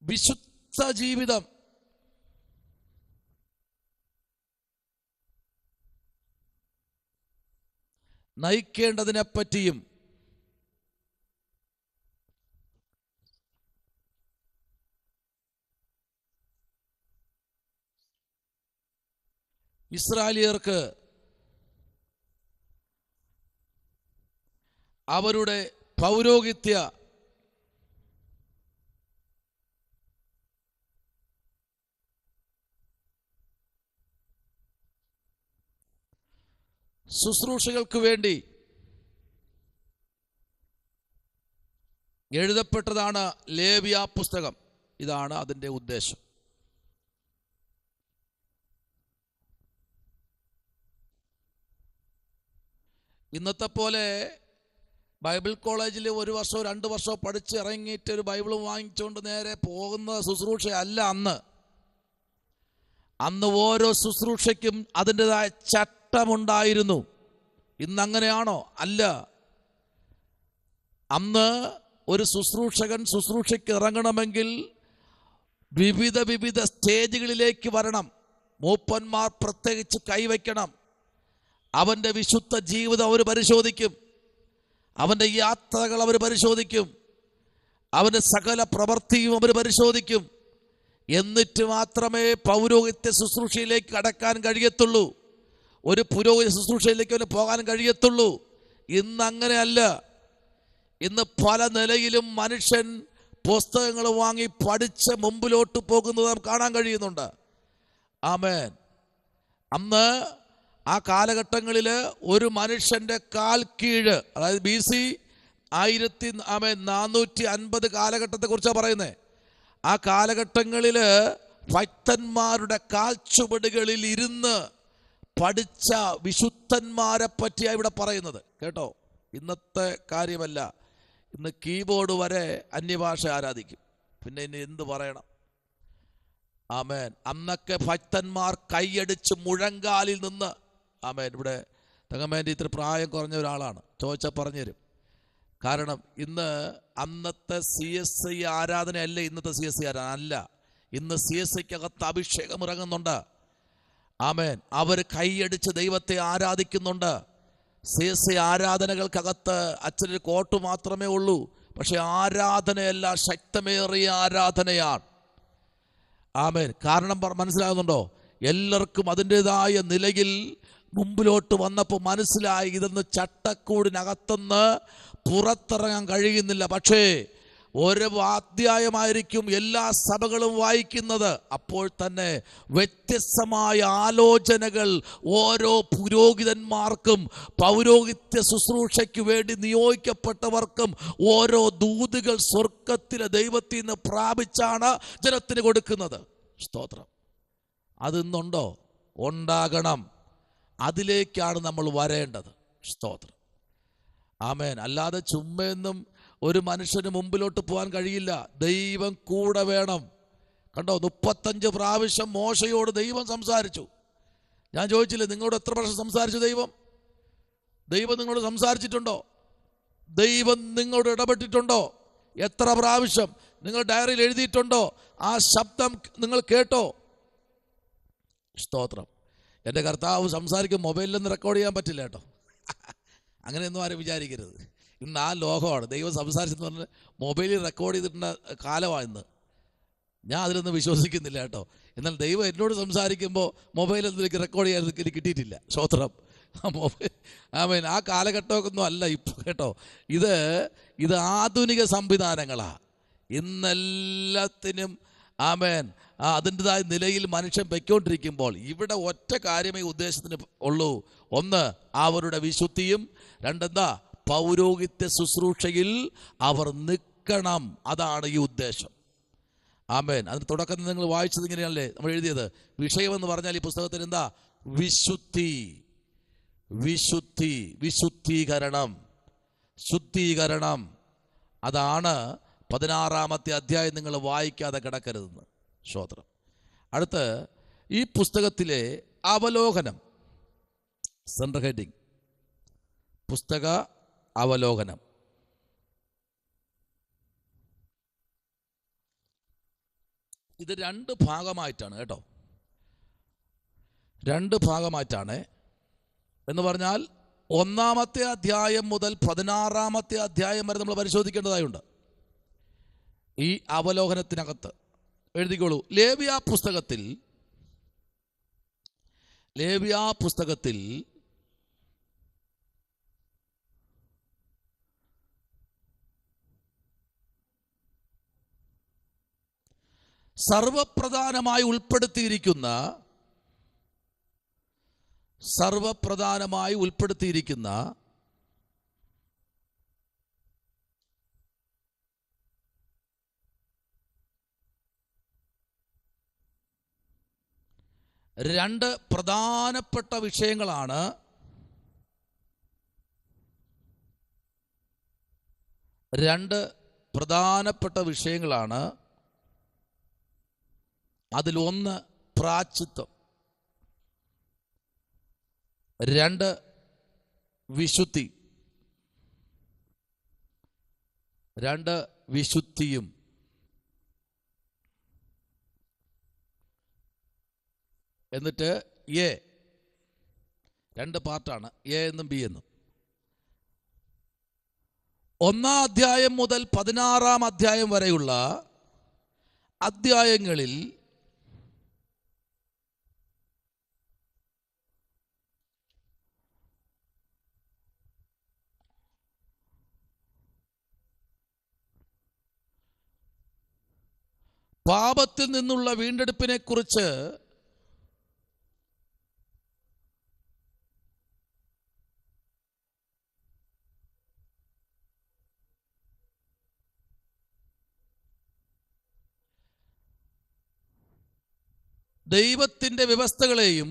വിശുദ്ധ ജീവിതം നയിക്കേണ്ടതിനെപ്പറ്റിയും ഇസ്രായേലിയർക്ക് അവരുടെ പൗരോഹിത്യ ശുശ്രൂഷകൾക്ക് വേണ്ടി എഴുതപ്പെട്ടതാണ് ലേവ്യ പുസ്തകം. ഇതാണ് അതിൻ്റെ ഉദ്ദേശം. ഇന്നത്തെ പോലെ ബൈബിൾ കോളേജിൽ 1 വർഷമോ 2 വർഷമോ പഠിച്ച് ഇറങ്ങിയിട്ട് ഒരു ബൈബിൾ വാങ്ങിച്ചുകൊണ്ട് നേരെ പോകുന്ന ശുശ്രൂഷയല്ല അന്ന് ഓരോ ശുശ്രൂഷയ്ക്കും അതിൻ്റെതായ ചട്ടമുണ്ടായിരുന്നു. ഇന്നങ്ങനെയാണോ? അല്ല. അന്ന് ഒരു ശുശ്രൂഷകൻ ശുശ്രൂഷയ്ക്ക് ഇറങ്ങണമെങ്കിൽ വിവിധ സ്റ്റേജുകളിലേക്ക് വരണം. മൂപ്പന്മാർ പ്രത്യേകിച്ച് കൈവയ്ക്കണം. അവൻ്റെ വിശുദ്ധ ജീവിതം അവർ പരിശോധിക്കും. അവൻ്റെ യാത്രകൾ അവർ പരിശോധിക്കും. അവൻ്റെ സകല പ്രവൃത്തിയും അവർ പരിശോധിക്കും. എന്നിട്ട് മാത്രമേ പൗരോഹിത്യ ശുശ്രൂഷയിലേക്ക് കടക്കാൻ കഴിയത്തുള്ളൂ. ഒരു പുരോഹിത ശുശ്രൂഷയിലേക്ക് അവന് പോകാൻ കഴിയത്തുള്ളൂ. ഇന്ന് അങ്ങനെയല്ല. ഇന്ന് പല നിലയിലും മനുഷ്യൻ പുസ്തകങ്ങൾ വാങ്ങി പഠിച്ച് മുമ്പിലോട്ട് പോകുന്നത് നാം കാണാൻ കഴിയുന്നുണ്ട്. ആമേൻ. അന്ന് ആ കാലഘട്ടങ്ങളിൽ ഒരു മനുഷ്യൻ്റെ കാൽ കീഴ്, അതായത് BC 1450 കാലഘട്ടത്തെക്കുറിച്ചാണ് പറയുന്നത്. ആ കാലഘട്ടങ്ങളിൽ ഭക്തന്മാരുടെ കാൽച്ചുവടുകളിൽ ഇരുന്ന് പഠിച്ച വിശുദ്ധന്മാരെ പറ്റിയാണ് ഇവിടെ പറയുന്നത് കേട്ടോ. ഇന്നത്തെ കാര്യമല്ല. ഇന്ന് കീബോർഡ് വരെ അന്യഭാഷ ആരാധിക്കും. പിന്നെ ഇനി എന്ത് പറയണം? ആമേൻ. അന്നൊക്കെ ഭക്തന്മാർ കൈയടിച്ച് മുഴങ്കാലിൽ നിന്ന്, ആമേൻ. ഇവിടെ തങ്കമ്മേൻ്റെ ഇത്ര പ്രായം കുറഞ്ഞ ഒരാളാണ്, ചോദിച്ചാൽ പറഞ്ഞുതരും. കാരണം ഇന്ന് അന്നത്തെ CSI ആരാധനയല്ല ഇന്നത്തെ CSI ആരാധന അല്ല. ഇന്ന് CSIക്കകത്ത് അഭിഷേകം ഇറങ്ങുന്നുണ്ട്. ആമേൻ. അവർ കൈയടിച്ച് ദൈവത്തെ ആരാധിക്കുന്നുണ്ട്. CSI ആരാധനകൾക്കകത്ത് അച്ഛനൊരു കോട്ട് മാത്രമേ ഉള്ളൂ, പക്ഷെ ആരാധനയല്ല, ശക്തമേറിയ ആരാധനയാണ്. ആമേൻ. കാരണം മനസ്സിലാകുന്നുണ്ടോ? എല്ലാവർക്കും അതിൻ്റെതായ നിലയിൽ മുമ്പിലോട്ട് വന്നപ്പോൾ മനസ്സിലായി ഇതൊന്ന് ചട്ടക്കൂടിനകത്തുനിന്ന് പുറത്തിറങ്ങാൻ കഴിയുന്നില്ല. പക്ഷേ ഒരു അധ്യായമായിരിക്കും എല്ലാ സഭകളും വായിക്കുന്നത്. അപ്പോൾ തന്നെ വ്യത്യസ്തമായ ആലോചനകൾ ഓരോ പുരോഹിതന്മാർക്കും പൗരോഹിത്യ ശുശ്രൂഷയ്ക്ക് വേണ്ടി നിയോഗിക്കപ്പെട്ടവർക്കും ഓരോ ദൂതുകൾ സ്വർഗത്തിലെ ദൈവത്തിൽ നിന്ന് പ്രാപിച്ചാണ് ജനത്തിന് കൊടുക്കുന്നത്. സ്തോത്രം. അതിന്നുണ്ടോ? ഉണ്ടാകണം. അതിലേക്കാണ് നമ്മൾ വരേണ്ടത്. സ്തോത്രം. ആമേൻ. അല്ലാതെ ചുമ്മെന്നും ഒരു മനുഷ്യന് മുമ്പിലോട്ട് പോകാൻ കഴിയില്ല. ദൈവം കൂടെ വേണം. കണ്ടോ, 35 പ്രാവശ്യം മോശയോട് ദൈവം സംസാരിച്ചു. ഞാൻ ചോദിച്ചില്ലേ, നിങ്ങളോട് എത്ര പ്രാവശ്യം സംസാരിച്ചു ദൈവം? ദൈവം നിങ്ങളോട് സംസാരിച്ചിട്ടുണ്ടോ? ദൈവം നിങ്ങളോട് ഇടപെട്ടിട്ടുണ്ടോ? എത്ര പ്രാവശ്യം? നിങ്ങൾ ഡയറിയിൽ എഴുതിയിട്ടുണ്ടോ? ആ ശബ്ദം നിങ്ങൾ കേട്ടോ? സ്തോത്രം. എൻ്റെ കർത്താവ് സംസാരിക്കും, മൊബൈലിലൊന്നും റെക്കോർഡ് ചെയ്യാൻ പറ്റില്ല കേട്ടോ. അങ്ങനെയൊന്നും ആരും വിചാരിക്കരുത്. ഇന്ന് ആ ലോകമാണ്. ദൈവം സംസാരിച്ചെന്ന് പറഞ്ഞാൽ മൊബൈലിൽ റെക്കോർഡ് ചെയ്തിട്ടുള്ള കാലമാണ് ഇന്ന്. ഞാൻ അതിലൊന്നും വിശ്വസിക്കുന്നില്ല കേട്ടോ. എന്നാൽ ദൈവം എന്നോട് സംസാരിക്കുമ്പോൾ മൊബൈലൊന്നും എനിക്ക് റെക്കോർഡ് ചെയ്യാൻ എനിക്ക് കിട്ടിയിട്ടില്ല. സ്തോത്രം. ആമേൻ. ആ കാലഘട്ടമൊന്നും അല്ല ഇപ്പോൾ കേട്ടോ. ഇത് ആധുനിക സംവിധാനങ്ങളാണ്. ഇന്നെല്ലാത്തിനും ആമേൻ അതിൻ്റെതായ നിലയിൽ മനുഷ്യൻ പൊയ്ക്കൊണ്ടിരിക്കുമ്പോൾ ഇവിടെ ഒറ്റ കാര്യമേ ഉദ്ദേശത്തിന് ഉള്ളൂ. ഒന്ന്, അവരുടെ വിശുദ്ധിയും. രണ്ടെന്താ? പൗരോഹിത്യ ശുശ്രൂഷയിൽ അവർ നിൽക്കണം. അതാണ് ഈ ഉദ്ദേശം. ആമേൻ. അതിന് തുടക്കത്തിൽ നിങ്ങൾ വായിച്ചത് ഇങ്ങനെയല്ലേ നമ്മൾ എഴുതിയത്? വിഷയമെന്ന് പറഞ്ഞാൽ ഈ പുസ്തകത്തിന് എന്താ? വിശുദ്ധി, വിശുദ്ധി, വിശുദ്ധീകരണം, ശുദ്ധീകരണം. അതാണ് 16-ാമത്തെ അധ്യായം നിങ്ങൾ വായിക്കാതെ കിടക്കരുതെന്ന്. സ്തോത്രം. അടുത്ത് ഈ പുസ്തകത്തിലെ അവലോകനം, സെൻട്രൽ ഹെഡിങ്, പുസ്തക അവലോകനം. ഇത് 2 ഭാഗമായിട്ടാണ് കേട്ടോ. 2 ഭാഗമായിട്ടാണ് എന്ന് പറഞ്ഞാൽ 1-ാമത്തെ അധ്യായം മുതൽ 16-ാമത്തെ അധ്യായം വരെ നമ്മൾ പരിശോധിക്കേണ്ടതായുണ്ട്. ഈ അവലോകനത്തിനകത്ത് എഴുതിക്കോളൂ. ലേവ്യ പുസ്തകത്തിൽ സർവപ്രധാനമായി ഉൾപ്പെടുത്തിയിരിക്കുന്ന രണ്ട് പ്രധാനപ്പെട്ട വിഷയങ്ങളാണ് അതിലൊന്ന് പ്രായശ്ചിത്തം, 2 വിശുദ്ധി, 2 വിശുദ്ധിയും. എന്നിട്ട് എ, 2 പാർട്ടാണ്, എ എന്നും ബി എന്നും. 1-ാം അധ്യായം മുതൽ 16-ാം അധ്യായം വരെയുള്ള അധ്യായങ്ങളിൽ പാപത്തിൽ നിന്നുള്ള വീണ്ടെടുപ്പിനെ കുറിച്ച് ദൈവത്തിൻ്റെ വ്യവസ്ഥകളെയും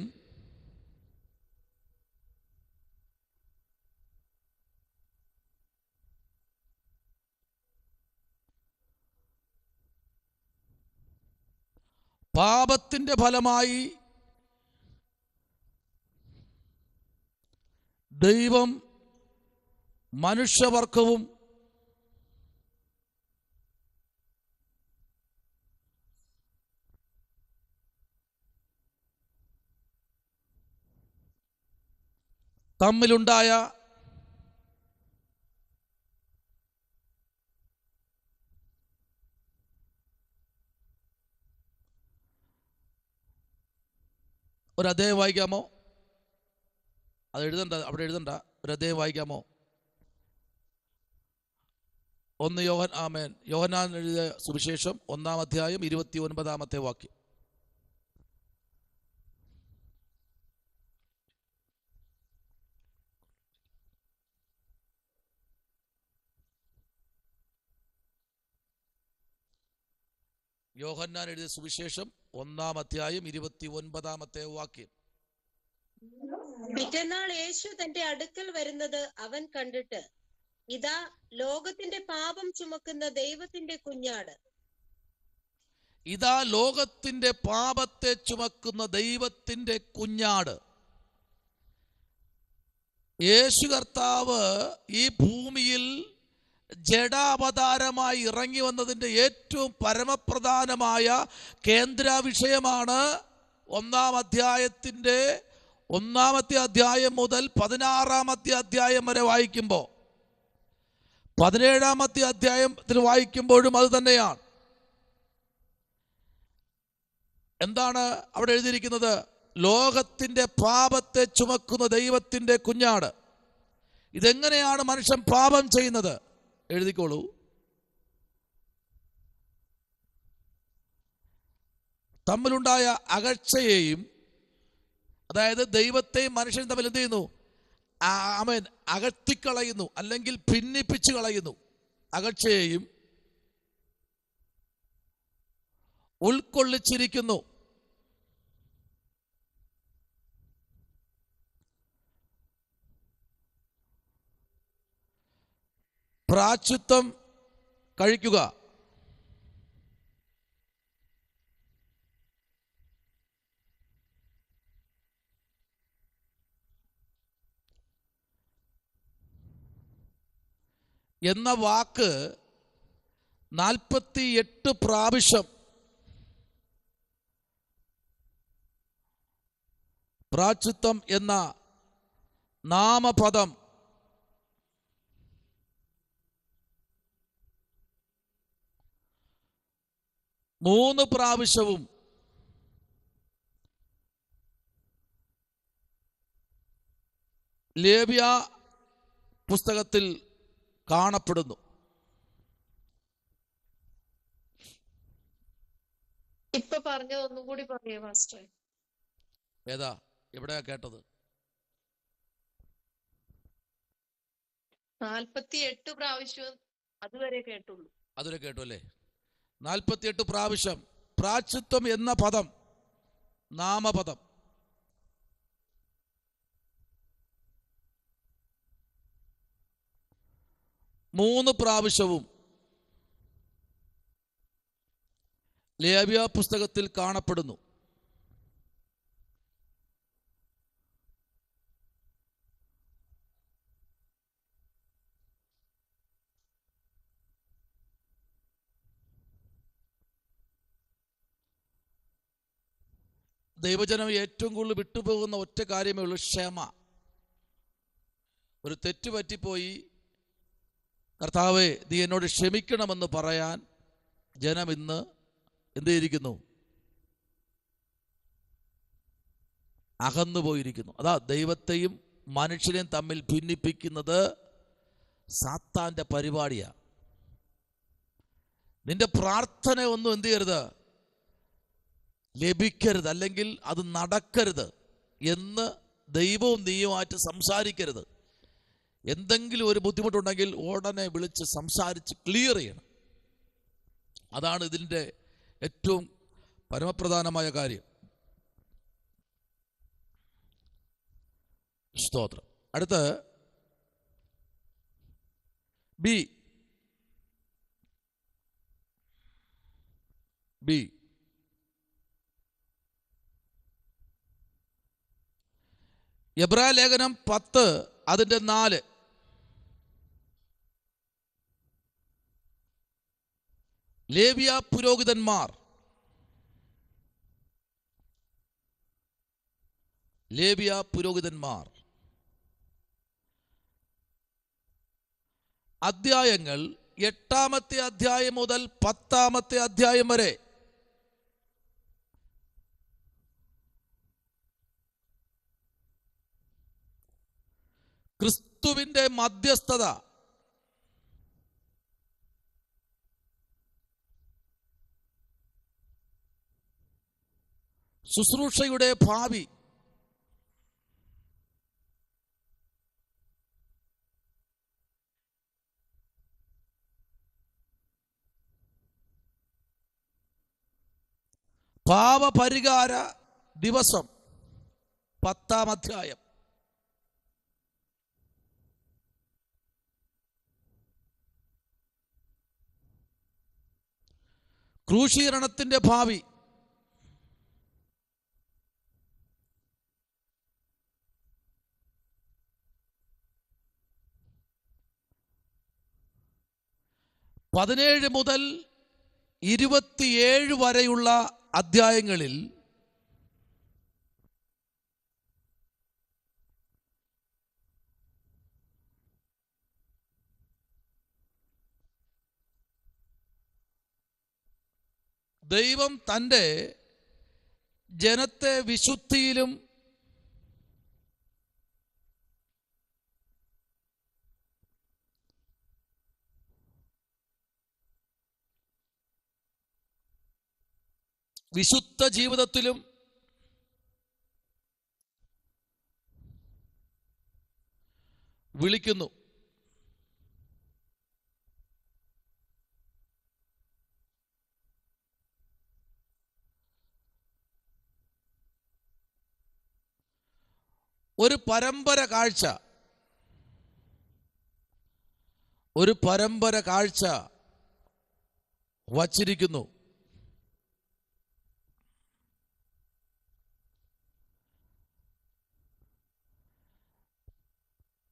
പാപത്തിന്റെ ഫലമായി ദൈവം മനുഷ്യവർഗവും തമ്മിലുണ്ടായ ഒരു അധ്യായം വായിക്കാമോ? അത് എഴുതണ്ട, അവിടെ എഴുതണ്ട. ഒരു അധ്യായം വായിക്കാമോ? 1 യോഹന്നാൻ എഴുതിയ സുവിശേഷം 1-ാം അധ്യായം 29-ാമത്തെ വാക്യം. യോഹന്നാൻ എഴുതിയ സുവിശേഷം 1-ാം അധ്യായം 29-ാമത്തെ വാക്യം. പിറ്റന്നാൾ യേശു തന്റെ അടുക്കൽ വരുന്നത് അവൻ കണ്ടിട്ട്, ഇതാ ലോകത്തിന്റെ പാപം ചുമക്കുന്ന ദൈവത്തിന്റെ കുഞ്ഞാട്. ഇതാ ലോകത്തിന്റെ പാപത്തെ ചുമക്കുന്ന ദൈവത്തിന്റെ കുഞ്ഞാട്. യേശു കർത്താവ് ഈ ഭൂമിയിൽ ജഡാവതാരമായി ഇറങ്ങി വന്നതിൻ്റെ ഏറ്റവും പരമപ്രധാനമായ കേന്ദ്ര വിഷയമാണ് 1-ാമത്തെ അധ്യായം മുതൽ 16-ാമത്തെ അധ്യായം വരെ വായിക്കുമ്പോൾ, 17-ാമത്തെ അധ്യായത്തിൽ വായിക്കുമ്പോഴും അത് തന്നെയാണ്. എന്താണ് അവിടെ എഴുതിയിരിക്കുന്നത്? ലോകത്തിന്റെ പാപത്തെ ചുമക്കുന്ന ദൈവത്തിന്റെ കുഞ്ഞാട്. ഇതെങ്ങനെയാണ് മനുഷ്യൻ പാപം ചെയ്യുന്നത്? എഴുതിക്കോളൂ. തമ്മിലുണ്ടായ അകൽച്ചയെയും, അതായത് ദൈവത്തെയും മനുഷ്യനും തമ്മിൽ എന്ത് ചെയ്യുന്നു? അകറ്റിക്കളയുന്നു, അല്ലെങ്കിൽ ഭിന്നിപ്പിച്ചു കളയുന്നു. അകൽച്ചയെയും ഉൾക്കൊള്ളിച്ചിരിക്കുന്നു. പ്രായശ്ചിത്തം കഴിക്കുക, എന്ന വാക്ക് 48 പ്രാവശ്യം പ്രായശ്ചിത്തം എന്ന നാമപദം മൂന്ന് പ്രാവശ്യവും ലേവ്യ പുസ്തകത്തിൽ കാണപ്പെടുന്നു. ഇപ്പൊ പറഞ്ഞത് ഒന്നും കൂടി പറയേ മാസ്റ്റർ. ഏതാ? എവിടെയാ കേട്ടത്? 48 പ്രാവശ്യം അതുവരെ കേട്ടുള്ളൂ. അതുവരെ കേട്ടു അല്ലേ? 48 പ്രാവശ്യം പ്രായശ്ചിത്തം എന്ന പദം, നാമപദം. മൂന്ന് പ്രാവശ്യവും ലേവ്യ പുസ്തകത്തിൽ കാണപ്പെടുന്നു. ദൈവജനം ഏറ്റവും കൂടുതൽ വിട്ടുപോകുന്ന ഒറ്റ കാര്യമേ ഉള്ളൂ, ക്ഷമ. ഒരു തെറ്റ് പറ്റിപ്പോയി, കർത്താവേ നീ എന്നോട് ക്ഷമിക്കണമെന്ന് പറയാൻ ജനം ഇന്ന് എന്ത് ചെയ്തിരിക്കുന്നു? അകന്നു പോയിരിക്കുന്നു. അതാ ദൈവത്തെയും മനുഷ്യനെയും തമ്മിൽ ഭിന്നിപ്പിക്കുന്നത് സാത്താന്റെ പരിപാടിയാണ്. നിന്റെ പ്രാർത്ഥന ഒന്നും എന്ത് ചെയ്യരുത്? ലഭിക്കരുത്, അല്ലെങ്കിൽ അത് നടക്കരുത് എന്ന് ദൈവവും നീയുമായിട്ട് സംസാരിക്കരുത്. എന്തെങ്കിലും ഒരു ബുദ്ധിമുട്ടുണ്ടെങ്കിൽ ഉടനെ വിളിച്ച് സംസാരിച്ച് ക്ലിയർ ചെയ്യണം. അതാണ് ഇതിൻ്റെ ഏറ്റവും പരമപ്രധാനമായ കാര്യം. സ്തോത്രം. അടുത്ത് ബി. എബ്രായ ലേഖനം 10 അതിൻ്റെ 4. ലേവ്യ പുരോഹിതന്മാർ, ലേവ്യ പുരോഹിതന്മാർ അധ്യായങ്ങൾ 8-ാമത്തെ അധ്യായം മുതൽ 10-ാമത്തെ അധ്യായം വരെ ക്രിസ്തുവിന്റെ മധ്യസ്ഥത, ശുശ്രൂഷയുടെ ഭാവി, പാപപരിഹാര ദിവസം 10-ാം അധ്യായം, ക്രൂശീകരണത്തിന്റെ ഭാവി, പതിനേഴ് മുതൽ 27 വരെയുള്ള അധ്യായങ്ങളിൽ ദൈവം തൻ്റെ ജനത്തെ വിശുദ്ധിയിലും വിശുദ്ധ ജീവിതത്തിലും വിളിക്കുന്നു. ഒരു പരമ്പര കാഴ്ച വച്ചിരിക്കുന്നു.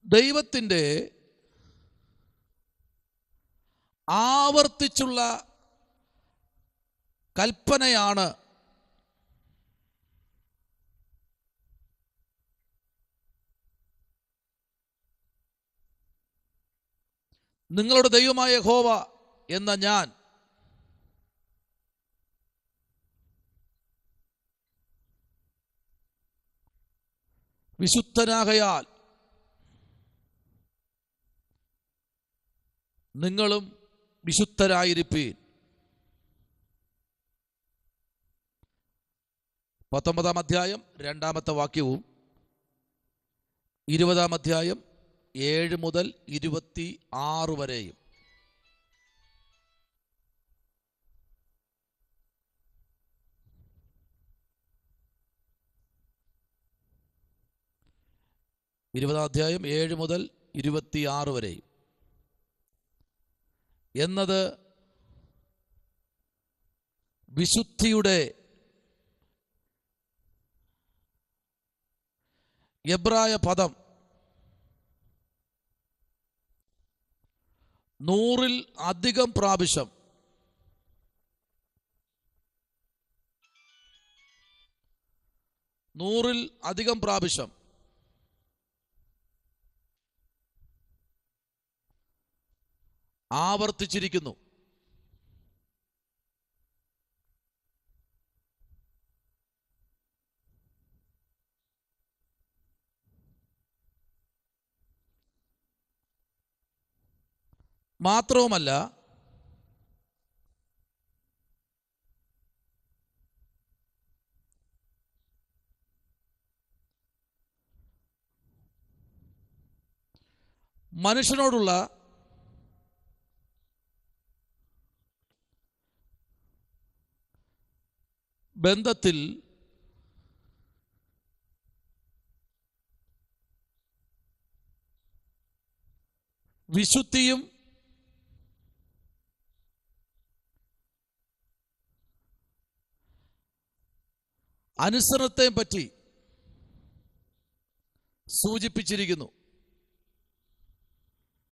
ദൈവത്തിൻ്റെ ആവർത്തിച്ചുള്ള കൽപ്പനയാണ് നിങ്ങളുടെ ദൈവമായ യഹോവ എന്ന ഞാൻ വിശുദ്ധനാകയാൽ നിങ്ങളും വിശുദ്ധരായിരിപ്പീൻ. 19-ാം അധ്യായം 2-ാമത്തെ വാക്യവും 20-ാം അധ്യായം 7 മുതൽ 26 വരെയും. അധ്യായം 7 മുതൽ 26 വരെയും എന്നത് വിശുദ്ധിയുടെ എബ്രായ പദം 100-ൽ അധികം പ്രാവശ്യം ആവർത്തിച്ചിരിക്കുന്നു. മാത്രവുമല്ല, മനുഷ്യനോടുള്ള ബന്ധത്തിൽ വിശുദ്ധിയും അനുസരണത്തെയും പറ്റി സൂചിപ്പിച്ചിരിക്കുന്നു.